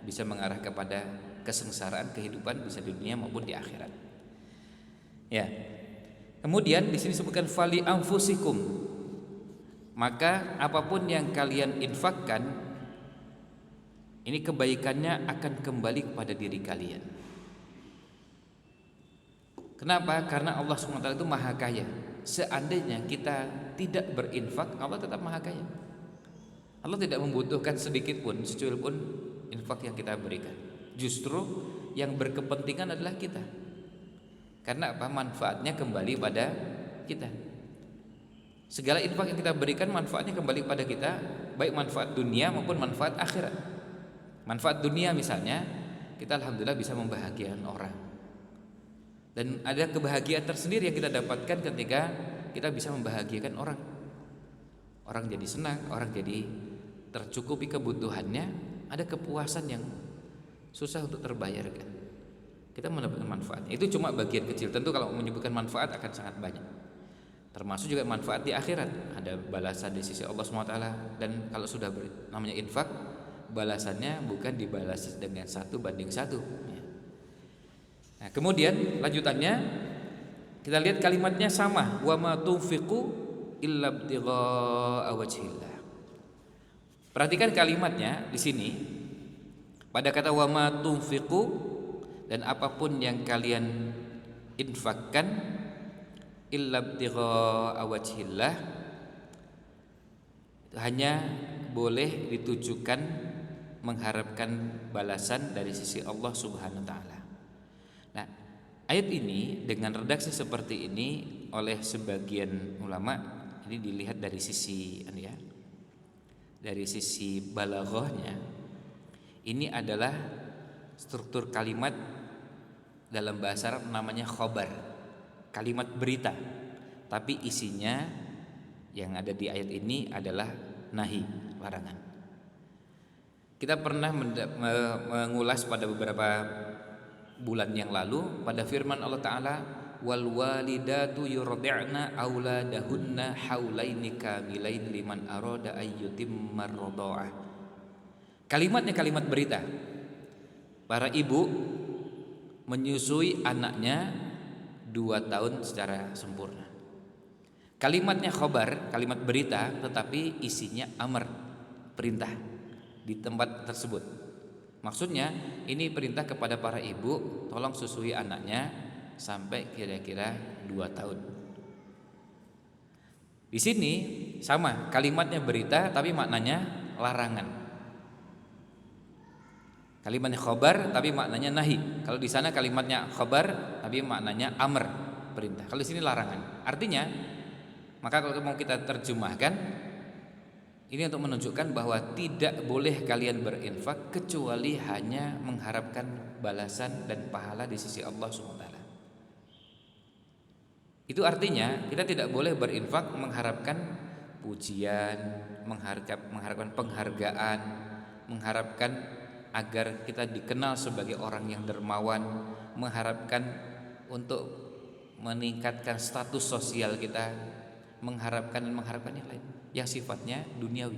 A: bisa mengarah kepada kesengsaraan kehidupan, bisa di dunia maupun di akhirat. Ya. Kemudian di sini disebutkan fali anfusikum. Maka apapun yang kalian infakkan, ini kebaikannya akan kembali kepada diri kalian. Kenapa? Karena Allah SWT itu maha kaya. Seandainya kita tidak berinfak, Allah tetap maha kaya. Allah tidak membutuhkan sedikit pun, secuil pun infak yang kita berikan. Justru yang berkepentingan adalah kita. Karena apa? Manfaatnya kembali pada kita. Segala infak yang kita berikan manfaatnya kembali pada kita, baik manfaat dunia maupun manfaat akhirat. Manfaat dunia misalnya, kita alhamdulillah bisa membahagiakan orang. Dan ada kebahagiaan tersendiri yang kita dapatkan ketika kita bisa membahagiakan orang. Orang jadi senang, orang jadi tercukupi kebutuhannya, ada kepuasan yang susah untuk terbayarkan. Kita mendapatkan manfaat. Itu cuma bagian kecil. Tentu kalau menyebutkan manfaat akan sangat banyak. Termasuk juga manfaat di akhirat, ada balasan di sisi Allah SWT. Dan kalau sudah namanya infak, balasannya bukan dibalas dengan 1:1. Nah, kemudian lanjutannya kita lihat kalimatnya sama, wa ma tunfiqu illa ibtigha'a wajhillah. Perhatikan kalimatnya di sini. Pada kata wa ma tunfiqu, dan apapun yang kalian infakkan illa ibtigha'a wajhillah, hanya boleh ditujukan mengharapkan balasan dari sisi Allah Subhanahu wa taala. Nah, ayat ini dengan redaksi seperti ini oleh sebagian ulama ini dilihat dari sisi dari sisi balaghahnya, ini adalah struktur kalimat dalam bahasa Arab namanya khobar, kalimat berita, tapi isinya yang ada di ayat ini adalah nahi, larangan. Kita pernah mengulas pada beberapa bulan yang lalu pada firman Allah Ta'ala, wal walidatu yurdi'na auladahunna haulaini kamilain liman arada ayyutimmar radha'ah. Kalimatnya kalimat berita. Para ibu menyusui anaknya 2 tahun secara sempurna. Kalimatnya khobar, kalimat berita, tetapi isinya amr, perintah di tempat tersebut. Maksudnya ini perintah kepada para ibu, tolong susui anaknya sampai kira-kira 2 tahun. Di sini sama, kalimatnya berita tapi maknanya larangan. Kalimatnya khobar tapi maknanya nahi. Kalau di sana kalimatnya khobar tapi maknanya amr, perintah. Kalau di sini larangan. Artinya, maka kalau mau kita terjemahkan, ini untuk menunjukkan bahwa tidak boleh kalian berinfak kecuali hanya mengharapkan balasan dan pahala di sisi Allah SWT. Itu artinya kita tidak boleh berinfak mengharapkan pujian, mengharapkan penghargaan, mengharapkan agar kita dikenal sebagai orang yang dermawan, mengharapkan untuk meningkatkan status sosial kita, mengharapkan yang lain yang sifatnya duniawi.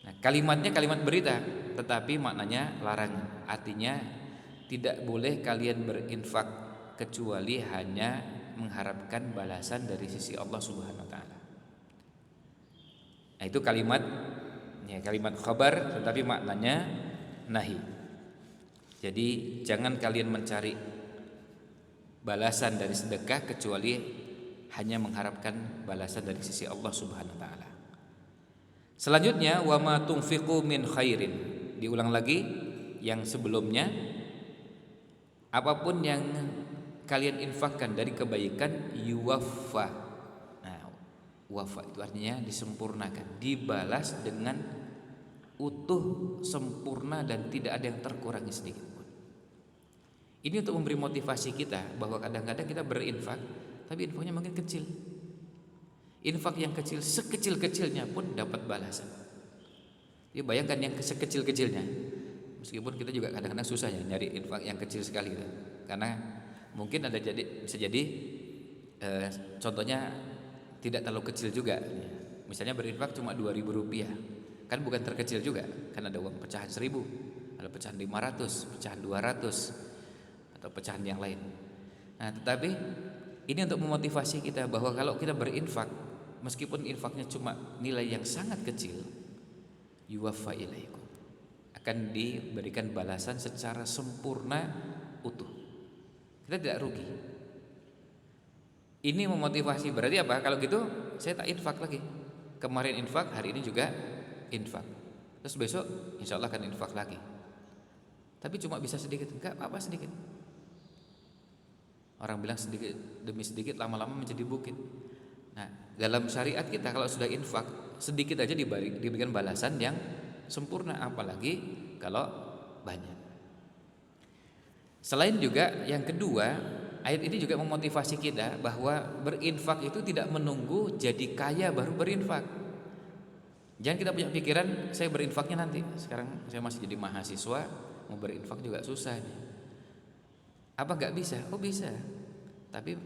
A: Nah, kalimatnya kalimat berita, tetapi maknanya larangan. Artinya tidak boleh kalian berinfak kecuali hanya mengharapkan balasan dari sisi Allah Subhanahu wa taala. Nah, itu kalimat khabar tetapi maknanya nahi. Jadi jangan kalian mencari balasan dari sedekah kecuali hanya mengharapkan balasan dari sisi Allah Subhanahu wa taala. Selanjutnya wa ma tunfiqu min khairin. Diulang lagi yang sebelumnya, apapun yang kalian infakkan dari kebaikan yuwaffa. Nah, wafa itu artinya disempurnakan, dibalas dengan utuh, sempurna dan tidak ada yang terkurangi sedikit pun. Ini untuk memberi motivasi kita bahwa kadang-kadang kita berinfak tapi infaknya makin kecil. Infak yang kecil, sekecil-kecilnya pun dapat balasan. Jadi bayangkan yang sekecil-kecilnya. Meskipun kita juga kadang-kadang susah ya nyari infak yang kecil sekali gitu. Karena mungkin bisa jadi contohnya tidak terlalu kecil juga. Misalnya berinfak cuma Rp2.000, kan bukan terkecil juga. Kan ada uang pecahan 1.000, ada pecahan 500, pecahan 200, atau pecahan yang lain. Nah, tetapi ini untuk memotivasi kita bahwa kalau kita berinfak, meskipun infaknya cuma nilai yang sangat kecil, yuwaffa ilaikum, akan diberikan balasan secara sempurna, utuh. Kita tidak rugi. Ini memotivasi, berarti apa? Kalau gitu saya tak infak lagi. Kemarin infak, hari ini juga infak. Terus besok insya Allah akan infak lagi. Tapi cuma bisa sedikit, enggak apa-apa sedikit. Orang bilang sedikit demi sedikit lama-lama menjadi bukit. Nah, dalam syariat kita kalau sudah infak sedikit aja diberikan balasan yang sempurna, apalagi kalau banyak. Selain juga yang kedua ayat ini juga memotivasi kita bahwa berinfak itu tidak menunggu jadi kaya baru berinfak. Jangan kita punya pikiran saya berinfaknya nanti. Sekarang saya masih jadi mahasiswa, mau berinfak juga susah nih. Apa nggak bisa? Oh bisa. Tapi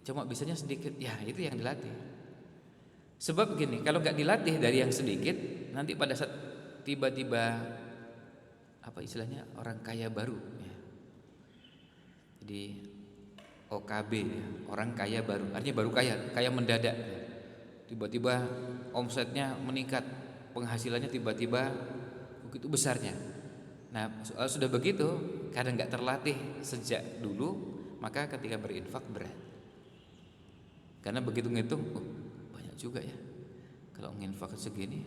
A: cuma bisanya sedikit. Ya itu yang dilatih. Sebab gini, kalau nggak dilatih dari yang sedikit, nanti pada saat tiba-tiba apa istilahnya orang kaya baru ya. Jadi OKB ya, orang kaya baru, artinya baru kaya mendadak ya. Tiba-tiba omsetnya meningkat, penghasilannya tiba-tiba begitu besarnya. Nah sudah begitu, karena nggak terlatih sejak dulu, maka ketika berinfak berat. Karena begitu ngitung, oh banyak juga ya. Kalau nginfak segini,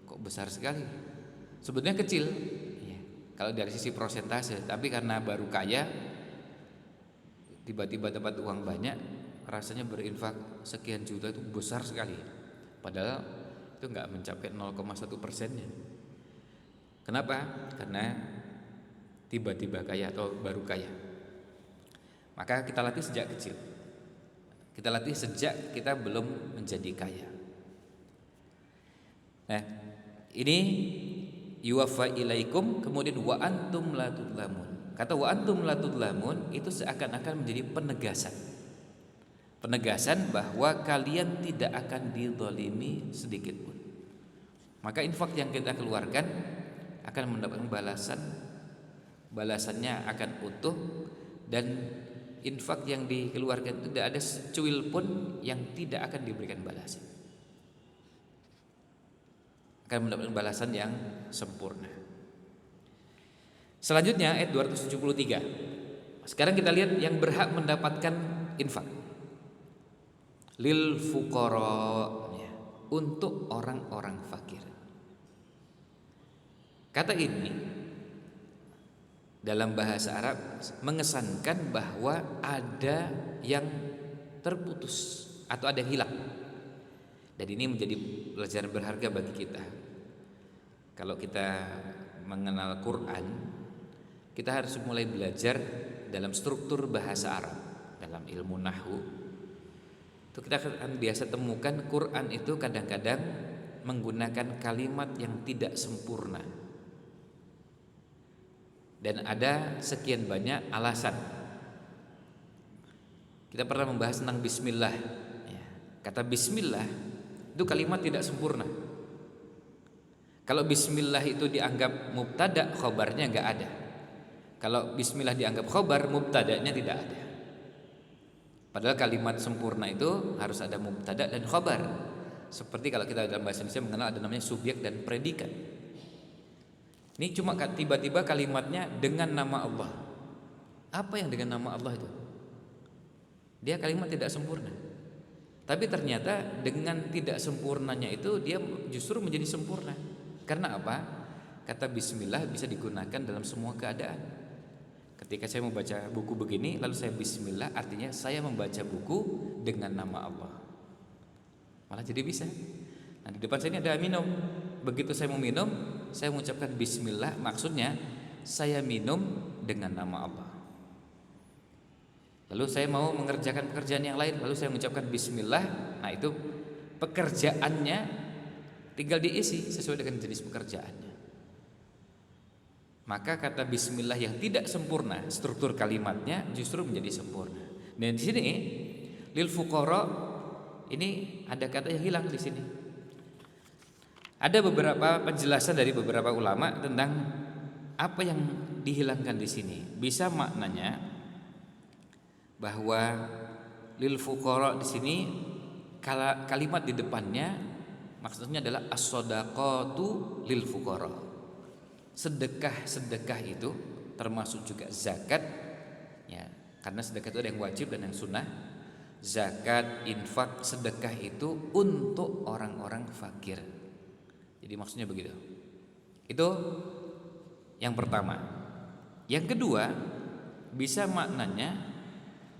A: kok besar sekali. Sebetulnya kecil, ya, kalau dari sisi persentase, tapi karena baru kaya, tiba-tiba dapat uang banyak, rasanya berinfak sekian juta itu besar sekali. Padahal itu nggak mencapai 0,1%-nya. Kenapa? Karena tiba-tiba kaya atau baru kaya. Maka kita latih sejak kecil. Kita latih sejak kita belum menjadi kaya. Nah, ini yuwaffa ilaikum, kemudian wa antum la tudlamun. Kata wa antum la tudlamun itu seakan-akan menjadi penegasan bahwa kalian tidak akan dizalimi sedikit pun. Maka infak yang kita keluarkan akan mendapatkan balasannya akan utuh, dan infak yang dikeluarkan itu tidak ada secuil pun yang tidak akan diberikan balasan. Akan mendapatkan balasan yang sempurna. Selanjutnya ayat 273. Sekarang kita lihat yang berhak mendapatkan infak. Lil fuqara, ya, untuk orang-orang fakir. Kata ini dalam bahasa Arab mengesankan bahwa ada yang terputus atau ada yang hilang. Dan ini menjadi pelajaran berharga bagi kita. Kalau kita mengenal Quran, kita harus mulai belajar dalam struktur bahasa Arab, dalam ilmu nahwu. Itu kita akan biasa temukan Quran itu kadang-kadang menggunakan kalimat yang tidak sempurna. Dan ada sekian banyak alasan. Kita pernah membahas tentang bismillah. Kata bismillah itu kalimat tidak sempurna. Kalau bismillah itu dianggap mubtada, khobarnya enggak ada. Kalau bismillah dianggap khobar, mubtadanya tidak ada. Padahal kalimat sempurna itu harus ada mubtada dan khobar. Seperti kalau kita dalam bahasa Indonesia mengenal ada namanya subjek dan predikat. Ini cuma tiba-tiba kalimatnya dengan nama Allah. Apa yang dengan nama Allah itu? Dia kalimat tidak sempurna. Tapi ternyata dengan tidak sempurnanya itu dia justru menjadi sempurna. Karena apa? Kata bismillah bisa digunakan dalam semua keadaan. Ketika saya membaca buku begini lalu saya bismillah, artinya saya membaca buku dengan nama Allah. Malah jadi bisa. Nah, di depan saya ini ada minum. Begitu saya mau minum, saya mengucapkan bismillah, maksudnya saya minum dengan nama Allah. Lalu saya mau mengerjakan pekerjaan yang lain, lalu saya mengucapkan bismillah. Nah, itu pekerjaannya tinggal diisi sesuai dengan jenis pekerjaannya. Maka kata bismillah yang tidak sempurna, struktur kalimatnya justru menjadi sempurna. Dan di sini lil fuqara ini ada kata yang hilang di sini. Ada beberapa penjelasan dari beberapa ulama tentang apa yang dihilangkan di sini. Bisa maknanya bahwa lil fuqara di sini kalimat di depannya maksudnya adalah as-shadaqatu lil fuqara. Sedekah itu termasuk juga zakat, ya, karena sedekah itu ada yang wajib dan yang sunnah. Zakat, infak, sedekah itu untuk orang-orang fakir. Jadi maksudnya begitu. Itu yang pertama. Yang kedua, bisa maknanya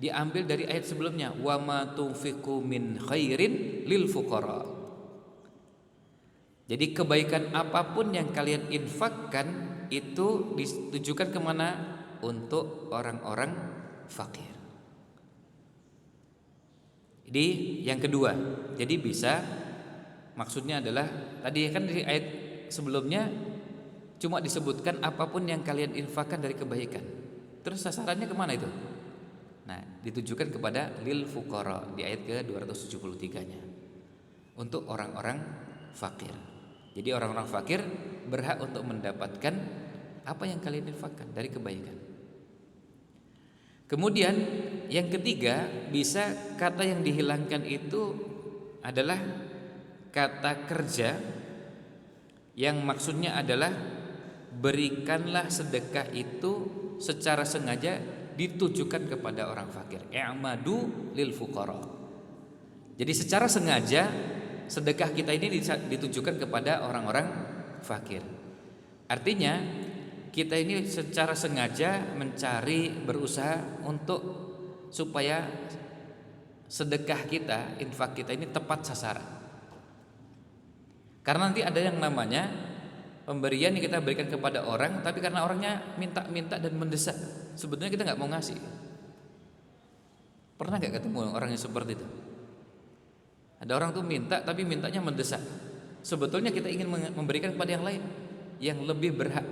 A: diambil dari ayat sebelumnya, wa ma tunfiqu min khairin lil fuqara. Jadi kebaikan apapun yang kalian infakkan itu ditujukan kemana? Untuk orang-orang fakir. Jadi yang kedua, jadi bisa maksudnya adalah tadi kan di ayat sebelumnya cuma disebutkan apapun yang kalian infakkan dari kebaikan. Terus sasarannya kemana itu? Nah, ditujukan kepada lil fuqara di ayat ke-273-nya. Untuk orang-orang fakir. Jadi orang-orang fakir berhak untuk mendapatkan apa yang kalian infakkan dari kebaikan. Kemudian yang ketiga, bisa kata yang dihilangkan itu adalah kata kerja yang maksudnya adalah berikanlah sedekah itu secara sengaja ditujukan kepada orang fakir. I'madu lil fuqara. Jadi secara sengaja sedekah kita ini ditujukan kepada orang-orang fakir. Artinya kita ini secara sengaja mencari, berusaha untuk supaya sedekah kita, infak kita ini tepat sasaran. Karena nanti ada yang namanya pemberian yang kita berikan kepada orang, tapi karena orangnya minta-minta dan mendesak, sebetulnya kita nggak mau ngasih. Pernah nggak ketemu orang yang seperti itu? Ada orang tuh minta, tapi mintanya mendesak. Sebetulnya kita ingin memberikan kepada yang lain, yang lebih berhak.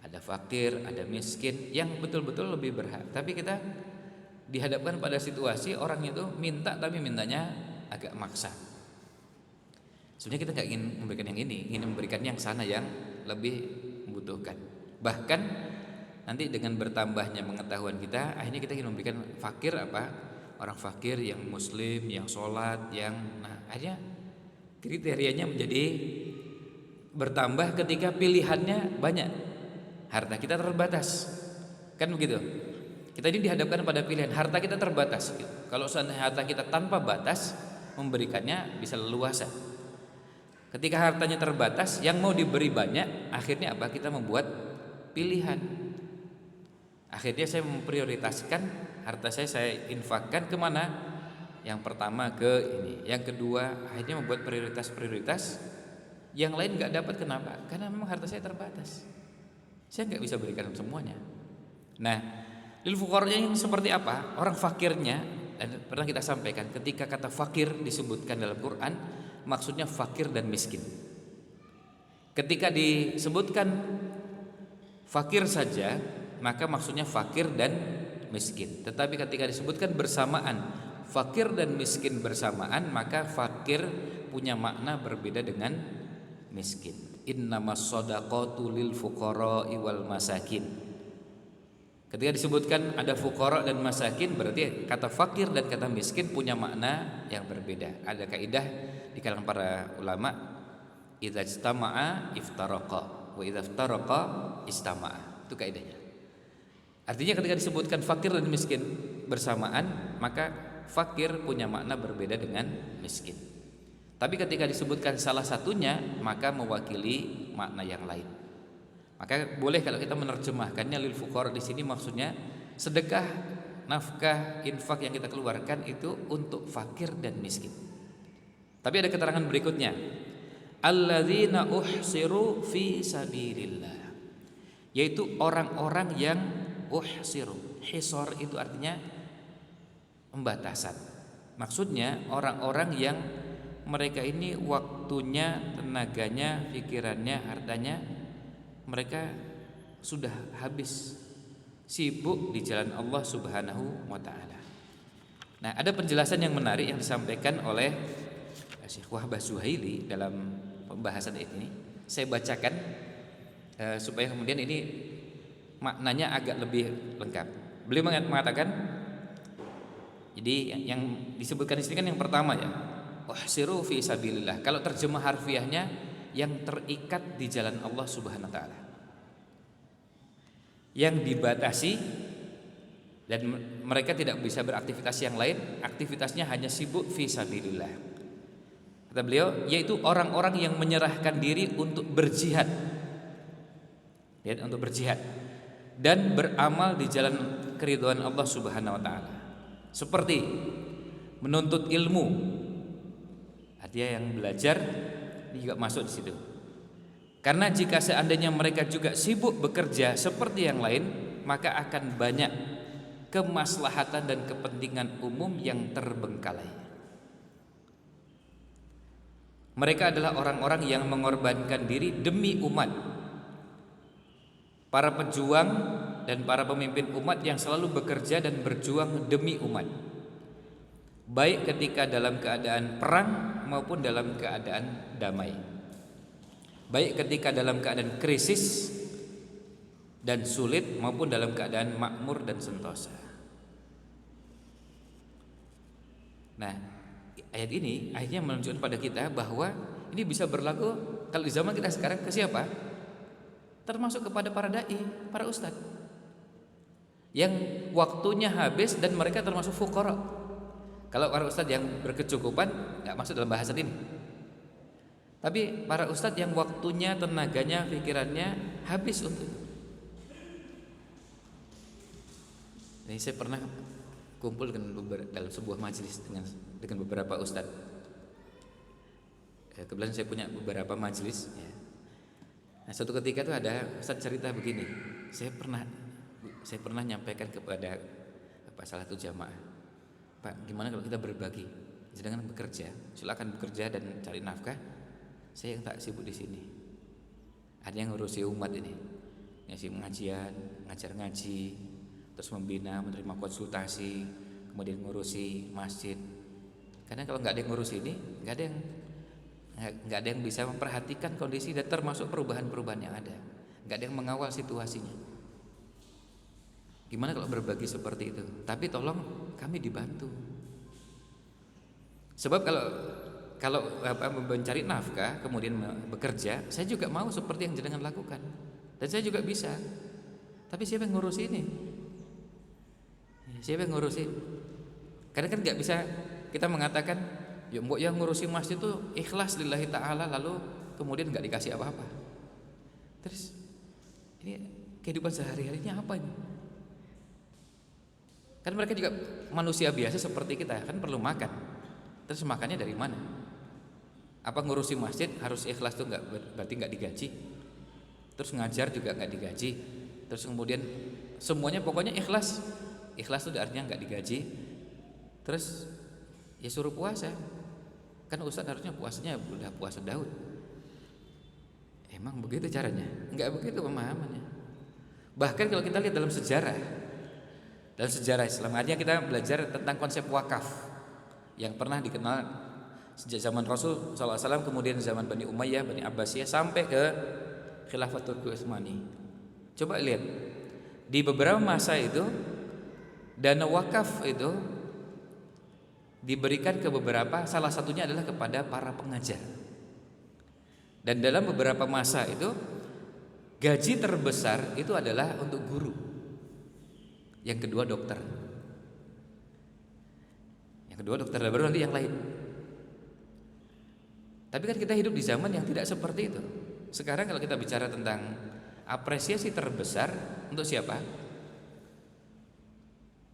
A: Ada fakir, ada miskin, yang betul-betul lebih berhak. Tapi kita dihadapkan pada situasi orang itu minta, tapi mintanya agak maksa. Sebenarnya kita nggak ingin memberikan yang ini, ingin memberikan yang sana yang lebih membutuhkan. Bahkan nanti dengan bertambahnya pengetahuan kita, akhirnya kita ingin memberikan fakir apa? Orang fakir yang muslim, yang sholat, yang akhirnya kriterianya menjadi bertambah ketika pilihannya banyak. Harta kita terbatas, kan begitu? Kita ini dihadapkan pada pilihan, harta kita terbatas. Kalau seandainya harta kita tanpa batas, memberikannya bisa leluasa. Ketika hartanya terbatas, yang mau diberi banyak, akhirnya apa? Kita membuat pilihan. Akhirnya saya memprioritaskan harta saya infakkan kemana? Yang pertama ke ini, yang kedua akhirnya membuat prioritas-prioritas. Yang lain nggak dapat, kenapa? Karena memang harta saya terbatas. Saya nggak bisa berikan semuanya. Nah, lil fuqaranya yang seperti apa? Orang fakirnya, dan pernah kita sampaikan, ketika kata fakir disebutkan dalam Quran, maksudnya fakir dan miskin. Ketika disebutkan fakir saja, maka maksudnya fakir dan miskin. Tetapi ketika disebutkan bersamaan, fakir dan miskin bersamaan, maka fakir punya makna berbeda dengan miskin. Innamas shadaqatu lil fuqara'i wal masakin. Ketika disebutkan ada fuqara dan masakin, berarti kata fakir dan kata miskin punya makna yang berbeda. Ada kaidah di kalangan para ulama, idza ijtama'a iftaraqa wa idza iftaraqa istama'a. Itu kaidahnya. Artinya ketika disebutkan fakir dan miskin bersamaan, maka fakir punya makna berbeda dengan miskin. Tapi ketika disebutkan salah satunya, maka mewakili makna yang lain. Maka boleh kalau kita menerjemahkannya lil fuqara di sini maksudnya sedekah, nafkah, infak yang kita keluarkan itu untuk fakir dan miskin. Tapi ada keterangan berikutnya, alladzina uhsiru fi sabilillah, yaitu orang-orang yang uhsiru. Hisor itu artinya pembatasan. Maksudnya orang-orang yang mereka ini waktunya, tenaganya, pikirannya, hartanya mereka sudah habis sibuk di jalan Allah Subhanahu wa taala. Nah, ada penjelasan yang menarik yang disampaikan oleh Syekh Wahbah Zuhaili dalam pembahasan ini. Saya bacakan supaya kemudian ini maknanya agak lebih lengkap. Beliau mengatakan, jadi yang disebutkan di sini kan yang pertama ya, uhsiru fi sabilillah. Kalau terjemah harfiahnya yang terikat di jalan Allah Subhanahu wa taala. Yang dibatasi dan mereka tidak bisa beraktivitas yang lain, aktivitasnya hanya sibuk fi sabilillah. Kata beliau, yaitu orang-orang yang menyerahkan diri untuk berjihad. Lihat, untuk berjihad dan beramal di jalan keridhaan Allah Subhanahu wa taala. Seperti menuntut ilmu. Artinya yang belajar ini juga masuk di situ. Karena jika seandainya mereka juga sibuk bekerja seperti yang lain, maka akan banyak kemaslahatan dan kepentingan umum yang terbengkalai. Mereka adalah orang-orang yang mengorbankan diri demi umat, para pejuang dan para pemimpin umat yang selalu bekerja dan berjuang demi umat, baik ketika dalam keadaan perang maupun dalam keadaan damai, baik ketika dalam keadaan krisis dan sulit maupun dalam keadaan makmur dan sentosa. Nah, ayat ini akhirnya menunjukkan pada kita bahwa ini bisa berlaku kalau di zaman kita sekarang ke siapa? Termasuk kepada para dai, para ustadz yang waktunya habis dan mereka termasuk fuqara. Kalau para ustadz yang berkecukupan nggak masuk dalam bahasan ini. Tapi para ustadz yang waktunya, tenaganya, pikirannya habis untuk itu. Ini saya pernah kumpul dalam sebuah majelis dengan beberapa ustadz. Kebetulan saya punya beberapa majelis. Ya. Nah, suatu ketika itu ada ustadz cerita begini. Saya pernah nyampaikan kepada salah satu jamaah, Pak, gimana kalau kita berbagi? Sedangkan bekerja, silakan bekerja dan cari nafkah. Saya yang tak sibuk di sini. Ada yang ngurusi umat ini, ngasih pengajian, ngajar ngaji, terus membina, menerima konsultasi, kemudian ngurusi masjid. Karena kalau nggak ada yang ngurus ini, nggak ada yang bisa memperhatikan kondisi dan termasuk perubahan-perubahan yang ada. Nggak ada yang mengawal situasinya. Gimana kalau berbagi seperti itu? Tapi tolong kami dibantu. Sebab kalau mencari nafkah kemudian bekerja, saya juga mau seperti yang jenengan lakukan, dan saya juga bisa. Tapi siapa yang ngurus ini? Siapa yang ngurusin? Karena kan nggak bisa kita mengatakan, ya mbok yang ngurusin masjid itu ikhlas lillahi ta'ala, lalu kemudian nggak dikasih apa-apa. Terus ini kehidupan sehari-harinya apa ini? Kan mereka juga manusia biasa seperti kita, kan perlu makan. Terus makannya dari mana? Apa ngurusi masjid harus ikhlas tuh berarti nggak digaji? Terus ngajar juga nggak digaji? Terus kemudian semuanya pokoknya ikhlas. Ikhlas itu artinya nggak digaji. Terus ya suruh puasa. Kan ustadz harusnya puasanya udah puasa Daud. Emang begitu caranya? Enggak begitu pemahamannya. Bahkan kalau kita lihat dalam sejarah Islam, artinya kita belajar tentang konsep wakaf yang pernah dikenal sejak zaman Rasul SAW, kemudian zaman Bani Umayyah, Bani Abbasiyah, sampai ke Khilafatul Utsmani. Coba lihat di beberapa masa itu dana wakaf itu diberikan ke beberapa, salah satunya adalah kepada para pengajar. Dan dalam beberapa masa itu gaji terbesar itu adalah untuk guru. Yang kedua dokter. Yang kedua dokter, baru nanti yang lain. Tapi kan kita hidup di zaman yang tidak seperti itu. Sekarang kalau kita bicara tentang apresiasi terbesar untuk siapa?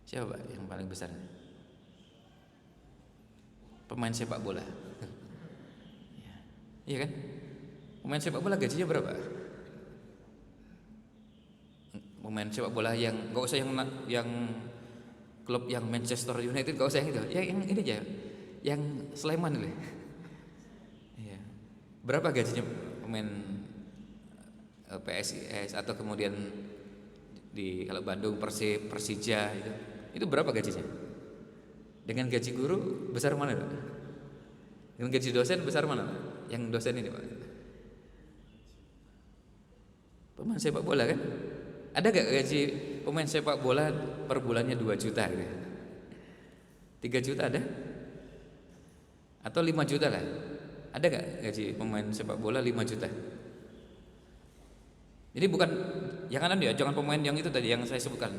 A: Siapa yang paling besar? Pemain sepak bola. Iya kan? Pemain sepak bola gajinya berapa? Pemain sepak bola yang nggak usah yang klub yang Manchester United, nggak usah yang itu, yang ini aja, yang Sleman itu. Iya. Berapa gajinya pemain PSIS atau kemudian di kalau Bandung Persib, Persija itu berapa gajinya? Dengan gaji guru besar mana, Pak? Dengan gaji dosen besar mana, Pak? Yang dosen ini, Pak. Pemain sepak bola kan? Ada gak gaji pemain sepak bola per bulannya 2 juta gitu? 3 juta ada? Atau 5 juta lah? Ada gak gaji pemain sepak bola 5 juta? Jadi bukan, jangan pemain yang itu tadi yang saya sebutkan,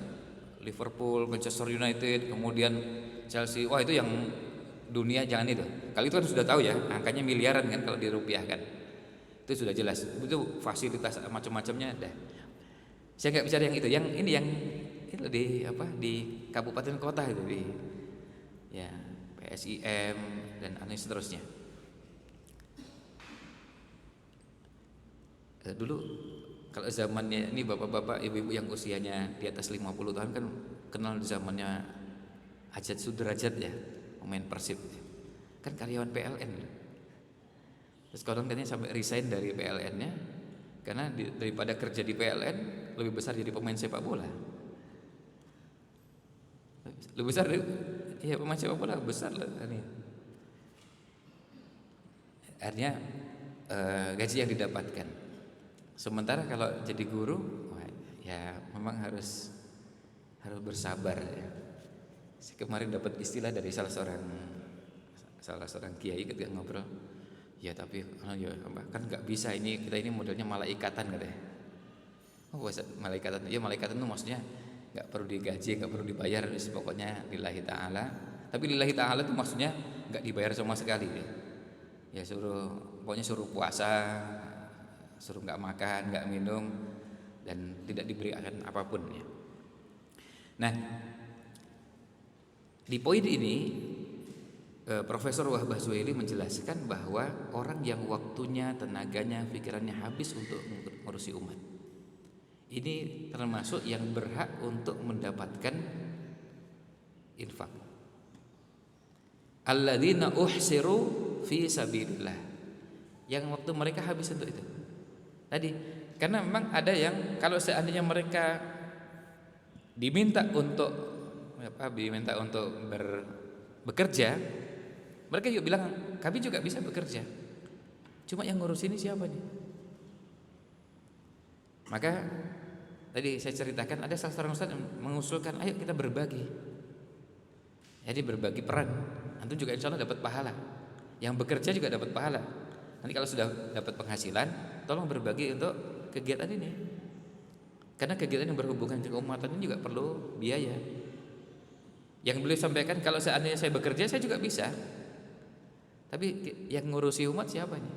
A: Liverpool, Manchester United, kemudian Chelsea. Wah, itu yang dunia, jangan itu. Kali itu kan sudah tahu ya, angkanya miliaran kan kalau dirupiahkan. Itu sudah jelas. Itu fasilitas macam-macamnya ada. Saya nggak bicara yang itu. Yang ini yang itu di kabupaten kota itu di ya PSIM dan aneh seterusnya. Dulu kalau zamannya ini bapak-bapak, ibu-ibu yang usianya di atas 50 tahun kan kenal di zamannya Ajat Sudrajat ya, pemain Persib. Kan karyawan PLN. Terus sekarang katanya sampai resign dari PLN-nya karena daripada kerja di PLN lebih besar jadi pemain sepak bola. Lebih besar iya pemain sepak bola besar lah ini. Artinya gaji yang didapatkan. Sementara kalau jadi guru, wah, ya memang harus bersabar ya. Saya kemarin dapat istilah dari salah seorang kiai ketika ngobrol. Ya tapi ya, kan nggak bisa kita ini modelnya malaikatan katanya. Oh malaikatan, ya malaikatan itu maksudnya nggak perlu digaji, nggak perlu dibayar, pokoknya lillahi ta'ala. Tapi lillahi ta'ala itu maksudnya nggak dibayar sama sekali ya pokoknya suruh puasa, suruh nggak makan, nggak minum, dan tidak diberikan apapun ya. Nah, di poin ini Profesor Wahbah Zuhaili menjelaskan bahwa orang yang waktunya, tenaganya, pikirannya habis untuk ngurusi umat, ini termasuk yang berhak untuk mendapatkan infak. Alladzina uhsiru fi sabilillah, yang waktu mereka habis untuk itu. Tadi karena memang ada yang kalau seandainya mereka diminta untuk bekerja, mereka juga bilang kami juga bisa bekerja. Cuma yang ngurus ini siapa nih? Maka tadi saya ceritakan ada salah seorang ustaz yang mengusulkan ayo kita berbagi. Jadi berbagi peran. Antum juga insya Allah dapat pahala. Yang bekerja juga dapat pahala. Nanti kalau sudah dapat penghasilan, tolong berbagi untuk kegiatan ini. Karena kegiatan yang berhubungan dengan keumatan ini juga perlu biaya. Yang beliau sampaikan kalau seandainya saya bekerja saya juga bisa. Tapi yang ngurusi umat siapa nih?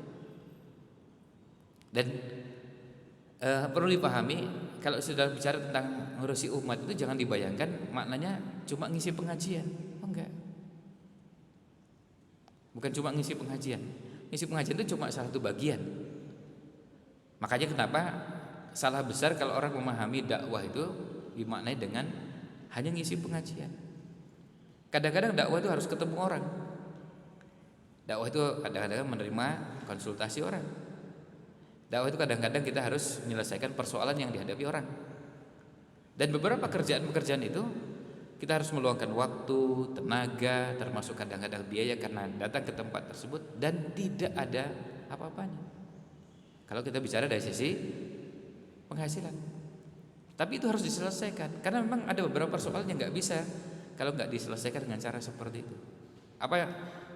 A: Dan perlu dipahami kalau sudah bicara tentang ngurusi umat itu jangan dibayangkan maknanya cuma ngisi pengajian. Oh enggak. Bukan cuma ngisi pengajian. Ngisi pengajian itu cuma salah satu bagian. Makanya kenapa salah besar kalau orang memahami dakwah itu dimaknai dengan hanya ngisi pengajian. Kadang-kadang dakwah itu harus ketemu orang. Dakwah itu kadang-kadang menerima konsultasi orang. Dakwah itu kadang-kadang kita harus menyelesaikan persoalan yang dihadapi orang. Dan beberapa pekerjaan itu kita harus meluangkan waktu, tenaga, termasuk kadang-kadang biaya karena datang ke tempat tersebut dan tidak ada apa-apanya. Kalau kita bicara dari sisi penghasilan. Tapi itu harus diselesaikan karena memang ada beberapa persoalan yang nggak bisa kalau nggak diselesaikan dengan cara seperti itu.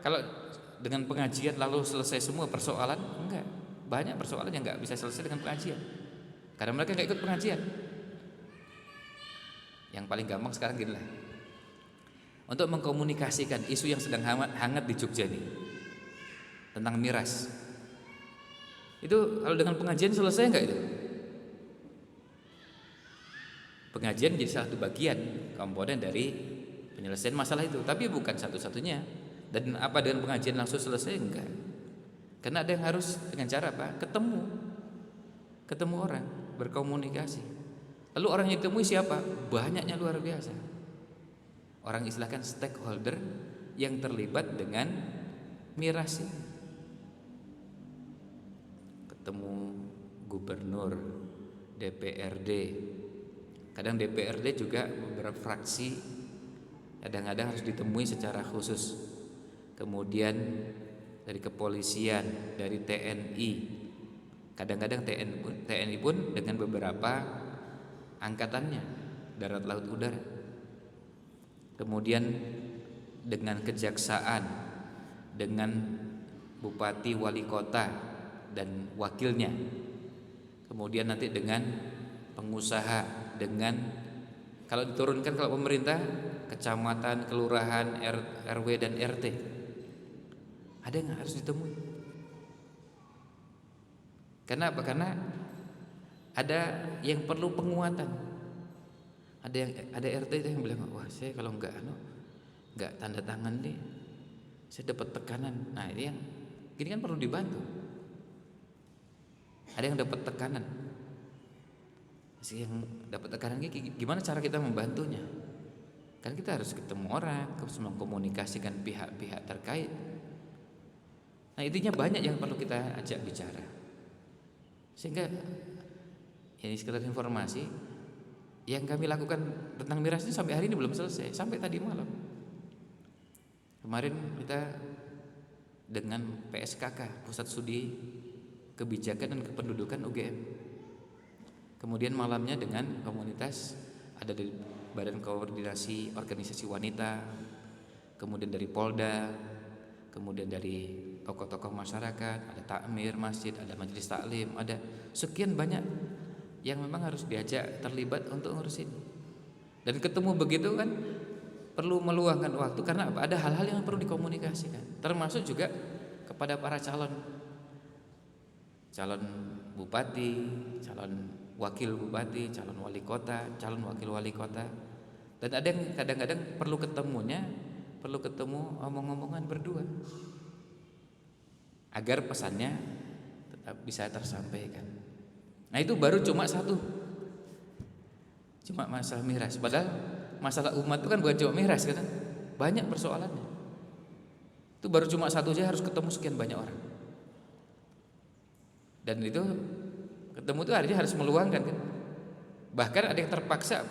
A: Kalau dengan pengajian lalu selesai semua persoalan? Enggak. Banyak persoalan yang nggak bisa selesai dengan pengajian karena mereka nggak ikut pengajian. Yang paling gampang sekarang gini lah, untuk mengkomunikasikan isu yang sedang hangat di Jogja ini tentang miras. Itu kalau dengan pengajian selesai enggak itu? Pengajian jadi salah satu bagian komponen dari penyelesaian masalah itu, tapi bukan satu-satunya. Dan apa dengan pengajian langsung selesai? Enggak. Karena ada yang harus dengan cara apa? Ketemu orang, berkomunikasi. Lalu orang yang ditemui siapa? Banyaknya luar biasa. Orang istilahkan stakeholder yang terlibat dengan miras ini. Ketemu gubernur, DPRD. Kadang DPRD juga beberapa fraksi kadang-kadang harus ditemui secara khusus. Kemudian dari kepolisian, dari TNI. Kadang-kadang TNI pun dengan beberapa angkatannya, darat, laut, udara. Kemudian dengan kejaksaan, dengan bupati, wali kota dan wakilnya. Kemudian nanti dengan pengusaha, dengan kalau diturunkan kalau pemerintah, kecamatan, kelurahan, RW dan RT. Ada yang harus ditemui. Karena apa? Karena ada yang perlu penguatan. Ada RT itu yang bilang, wah saya kalau enggak tanda tangan nih, saya dapat tekanan. Nah ini kan perlu dibantu. Ada yang dapat tekanan. Yang dapat tekanan ini gimana cara kita membantunya? Kan kita harus ketemu orang, terus mengkomunikasikan pihak-pihak terkait. Nah, intinya banyak yang perlu kita ajak bicara. Sehingga ini sekedar informasi, yang kami lakukan tentang miras ini sampai hari ini belum selesai, sampai tadi malam. Kemarin kita dengan PSKK, Pusat Studi Kebijakan dan Kependudukan UGM. Kemudian malamnya dengan komunitas, ada dari Badan Koordinasi Organisasi Wanita, kemudian dari Polda, kemudian dari tokoh-tokoh masyarakat, ada takmir masjid, ada majelis taklim, ada sekian banyak yang memang harus diajak terlibat untuk ngurusin. Dan ketemu begitu kan perlu meluangkan waktu, karena apa? Ada hal-hal yang perlu dikomunikasikan, termasuk juga kepada para calon bupati, calon wakil bupati, calon wali kota, calon wakil wali kota. Dan ada yang kadang-kadang perlu ketemu omong-omongan berdua agar pesannya tetap bisa tersampaikan. Nah, itu baru cuma masalah miras. Padahal masalah umat itu kan bukan cuma miras kan, banyak persoalannya. Itu baru cuma satu aja harus ketemu sekian banyak orang. Dan itu ketemu itu artinya harus meluangkan kan. Bahkan ada yang terpaksa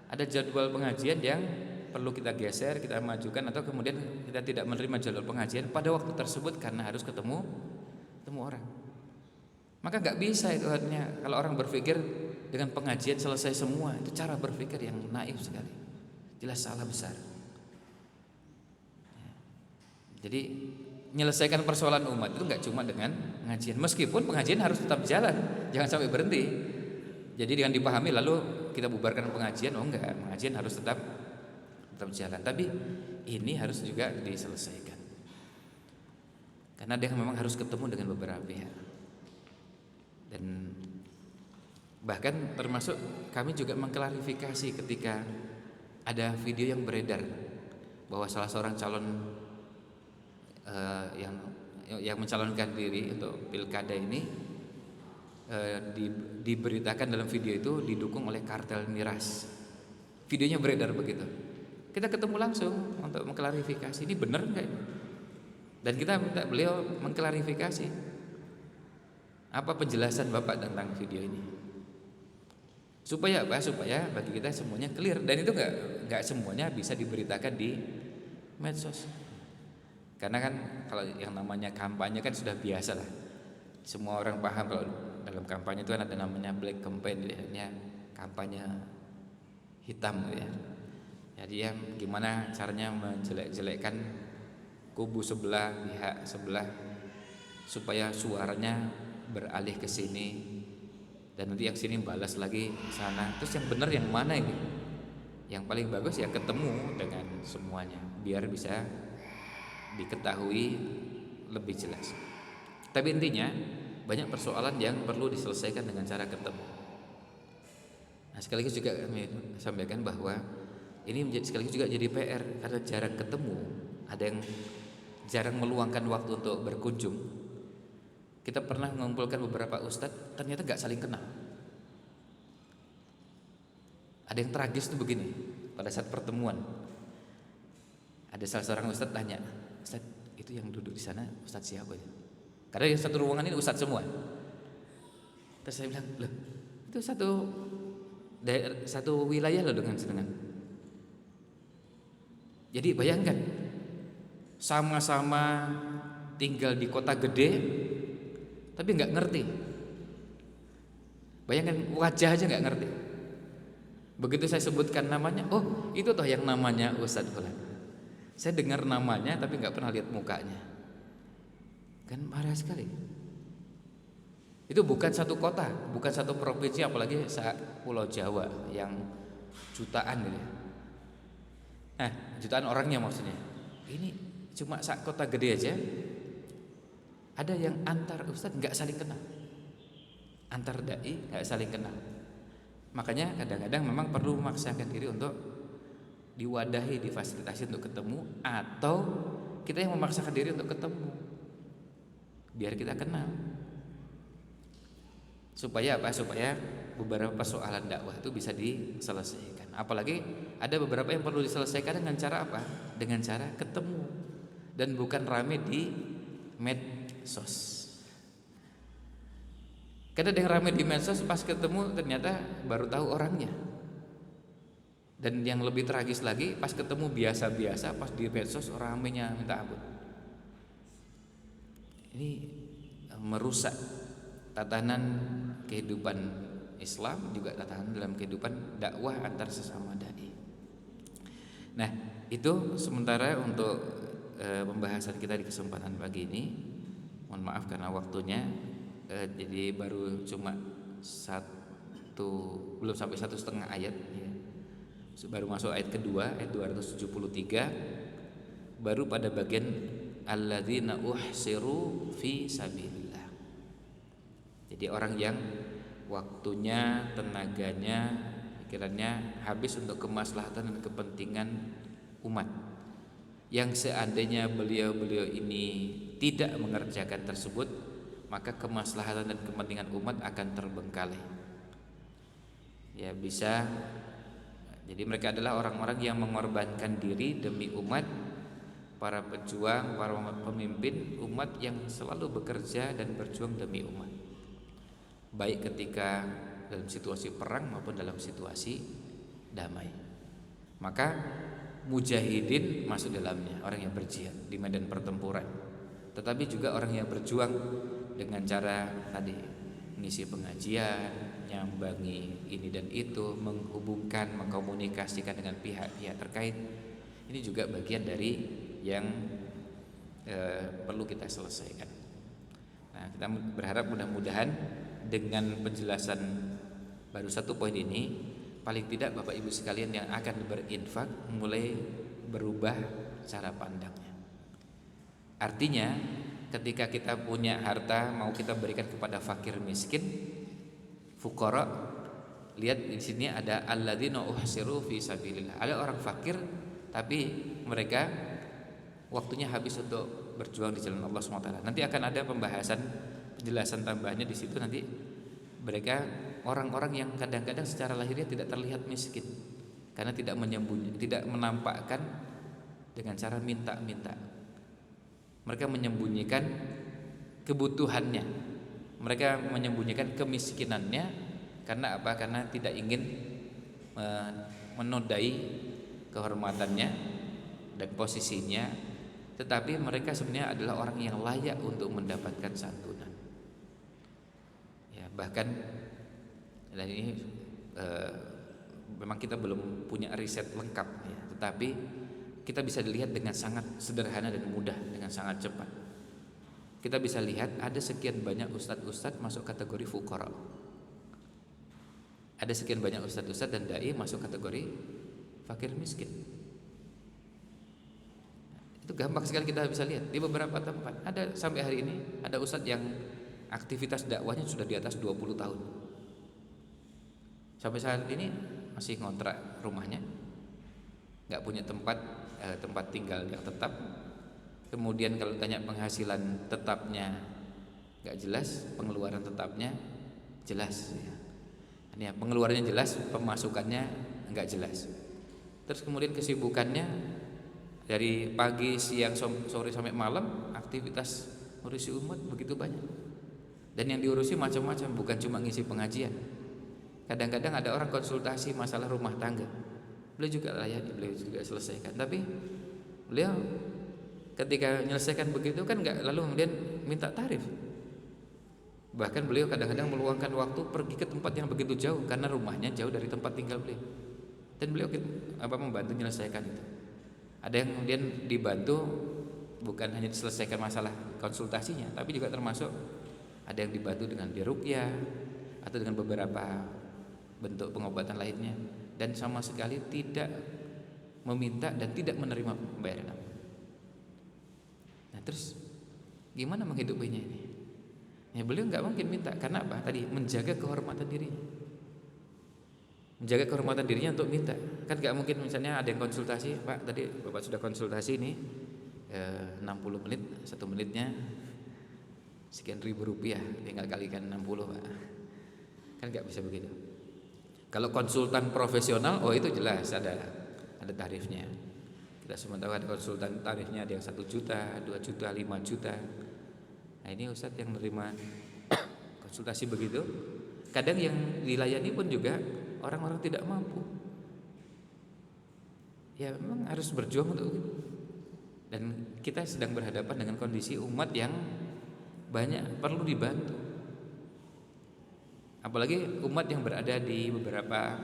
A: ada jadwal pengajian yang perlu kita geser, kita majukan, atau kemudian kita tidak menerima jadwal pengajian pada waktu tersebut karena harus ketemu orang. Maka nggak bisa itu artinya kalau orang berpikir dengan pengajian selesai semua, itu cara berpikir yang naif sekali, jelas salah besar. Jadi menyelesaikan persoalan umat itu nggak cuma dengan pengajian, meskipun pengajian harus tetap jalan, jangan sampai berhenti. Jadi dengan dipahami lalu kita bubarkan pengajian, oh enggak, pengajian harus tetap jalan. Tapi ini harus juga diselesaikan, karena dia memang harus ketemu dengan beberapa pihak. Dan bahkan termasuk kami juga mengklarifikasi ketika ada video yang beredar bahwa salah seorang calon yang mencalonkan diri untuk pilkada ini diberitakan dalam video itu didukung oleh kartel miras. Videonya beredar begitu. Kita ketemu langsung untuk mengklarifikasi ini benar enggak ini? Dan kita minta beliau mengklarifikasi apa penjelasan Bapak tentang video ini. Supaya apa? Supaya bagi kita semuanya clear, dan itu enggak semuanya bisa diberitakan di medsos. Karena kan kalau yang namanya kampanye kan sudah biasa lah. Semua orang paham kalau dalam kampanye itu kan ada namanya black campaign, ya, kampanye hitam gitu ya. Jadi ya gimana caranya menjelek-jelekkan kubu sebelah, pihak sebelah, supaya suaranya beralih ke sini, dan nanti yang sini balas lagi sana. Terus yang benar yang mana ini? Yang paling bagus ya ketemu dengan semuanya biar bisa diketahui lebih jelas. Tapi intinya banyak persoalan yang perlu diselesaikan dengan cara ketemu. Nah, sekaligus juga kami sampaikan bahwa ini sekaligus juga jadi PR karena jarang ketemu. Ada yang jarang meluangkan waktu untuk berkunjung. Kita pernah mengumpulkan beberapa ustadz, ternyata gak saling kenal. Ada yang tragis tuh begini, pada saat pertemuan ada salah seorang ustadz tanya, Ustaz, itu yang duduk di sana ustadz siapa ya? Karena yang satu ruangan ini ustadz semua. Terus saya bilang, loh itu satu wilayah loh dengan. Jadi bayangkan, sama-sama tinggal di kota gede, tapi nggak ngerti. Bayangkan wajah aja nggak ngerti. Begitu saya sebutkan namanya, oh itu toh yang namanya Ustadz Fulan. Saya dengar namanya tapi nggak pernah lihat mukanya. Kan parah sekali. Itu bukan satu kota, bukan satu provinsi, apalagi Pulau Jawa yang jutaan gitu ya. Nah, jutaan orangnya maksudnya. Ini cuma sak kota gede aja. Ada yang antar ustadz nggak saling kenal, antar dai nggak saling kenal. Makanya kadang-kadang memang perlu memaksakan diri untuk diwadahi, difasilitasi untuk ketemu, atau kita yang memaksakan diri untuk ketemu biar kita kenal. Supaya apa? Supaya beberapa persoalan dakwah itu bisa diselesaikan. Apalagi ada beberapa yang perlu diselesaikan dengan cara apa? Dengan cara ketemu dan bukan rame di medsos. Karena ada yang rame di medsos, pas ketemu ternyata baru tahu orangnya. Dan yang lebih tragis lagi, pas ketemu biasa-biasa, pas di medsos ramenya minta ampun. Ini merusak tatanan kehidupan Islam, juga tatanan dalam kehidupan dakwah antar sesama dai. Nah, itu sementara untuk pembahasan kita di kesempatan pagi ini. Mohon maaf karena waktunya jadi baru cuma belum sampai 1,5 ayat ya. Baru masuk ayat kedua, ayat 273, baru pada bagian alladzina uhsiru fi sabilillah. Jadi orang yang waktunya, tenaganya, pikirannya habis untuk kemaslahatan dan kepentingan umat, yang seandainya beliau ini tidak mengerjakan tersebut, maka kemaslahatan dan kepentingan umat akan terbengkalai. Ya bisa. Jadi mereka adalah orang-orang yang mengorbankan diri demi umat, para pejuang, para pemimpin umat yang selalu bekerja dan berjuang demi umat, baik ketika dalam situasi perang maupun dalam situasi damai. Maka mujahidin masuk dalamnya, orang yang berjihad di medan pertempuran, tetapi juga orang yang berjuang dengan cara tadi mengisi pengajian, nyambangi ini dan itu, menghubungkan, mengkomunikasikan dengan pihak-pihak terkait. Ini juga bagian dari yang perlu kita selesaikan. Nah, kita berharap mudah-mudahan dengan penjelasan baru satu poin ini, paling tidak Bapak Ibu sekalian yang akan berinfak mulai berubah cara pandangnya. Artinya ketika kita punya harta mau kita berikan kepada fakir miskin, fuqara, lihat di sini ada alladzina uhsiru fi sabilillah. Ada orang fakir tapi mereka waktunya habis untuk berjuang di jalan Allah SWT. Nanti akan ada pembahasan penjelasan tambahnya di situ nanti. Mereka orang-orang yang kadang-kadang secara lahiriah tidak terlihat miskin karena tidak menampakkan dengan cara minta-minta. Mereka menyembunyikan kebutuhannya. Mereka menyembunyikan kemiskinannya karena apa? Karena tidak ingin menodai kehormatannya dan posisinya. Tetapi mereka sebenarnya adalah orang yang layak untuk mendapatkan santunan. Ya, bahkan dan ini memang kita belum punya riset lengkap ya, tetapi kita bisa dilihat dengan sangat sederhana dan mudah, dengan sangat cepat. Kita bisa lihat ada sekian banyak ustadz-ustadz masuk kategori fuqara. Ada sekian banyak ustadz-ustadz dan dai masuk kategori fakir miskin. Itu gampang sekali kita bisa lihat di beberapa tempat. Ada sampai hari ini ada ustadz yang aktivitas dakwahnya sudah di atas 20 tahun. Sampai saat ini masih ngontrak rumahnya, nggak punya tempat tinggal yang tetap. Kemudian kalau tanya penghasilan tetapnya nggak jelas, pengeluaran tetapnya jelas ya. Ini pengeluarannya jelas, pemasukannya nggak jelas. Terus kemudian kesibukannya dari pagi, siang, sore sampai malam, aktivitas ngurusi umat begitu banyak. Dan yang diurusi macam-macam, bukan cuma ngisi pengajian. Kadang-kadang ada orang konsultasi masalah rumah tangga, beliau juga layani, beliau juga selesaikan. Tapi beliau ketika menyelesaikan begitu kan nggak lalu kemudian minta tarif. Bahkan beliau kadang-kadang meluangkan waktu pergi ke tempat yang begitu jauh karena rumahnya jauh dari tempat tinggal beliau. Dan beliau membantu menyelesaikan itu. Ada yang kemudian dibantu bukan hanya diselesaikan masalah konsultasinya, tapi juga termasuk ada yang dibantu dengan diruqyah atau dengan beberapa bentuk pengobatan lainnya, dan sama sekali tidak meminta dan tidak menerima pembayaran. Nah, terus gimana menghidupinya ini? Ya beliau nggak mungkin minta, karena apa? Tadi menjaga kehormatan dirinya. Menjaga kehormatan dirinya untuk minta. Kan nggak mungkin misalnya ada yang konsultasi, Pak tadi Bapak sudah konsultasi ini 60 menit, 1 menitnya sekian ribu rupiah, tinggal kalikan 60 Pak. Kan nggak bisa begitu. Kalau konsultan profesional, oh itu jelas ada tarifnya. Kita semua tahu ada konsultan tarifnya, ada yang 1 juta, 2 juta, 5 juta. Nah ini Ustadz yang menerima konsultasi begitu, kadang yang dilayani pun juga orang-orang tidak mampu. Ya memang harus berjuang untuk itu. Dan kita sedang berhadapan dengan kondisi umat yang banyak perlu dibantu. Apalagi umat yang berada di beberapa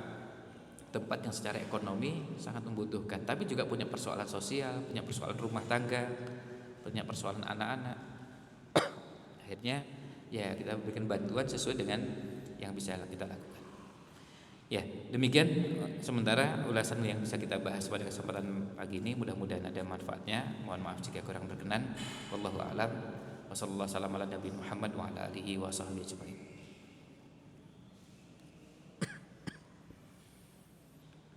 A: tempat yang secara ekonomi sangat membutuhkan, tapi juga punya persoalan sosial, punya persoalan rumah tangga, punya persoalan anak-anak. Akhirnya ya kita berikan bantuan sesuai dengan yang bisa kita lakukan. Ya, demikian sementara ulasan yang bisa kita bahas pada kesempatan pagi ini. Mudah-mudahan ada manfaatnya. Mohon maaf jika kurang berkenan. Wallahu a'lam. Wassallallahu ala nabiyina Muhammad wa ala alihi wa sahbihi ajmain.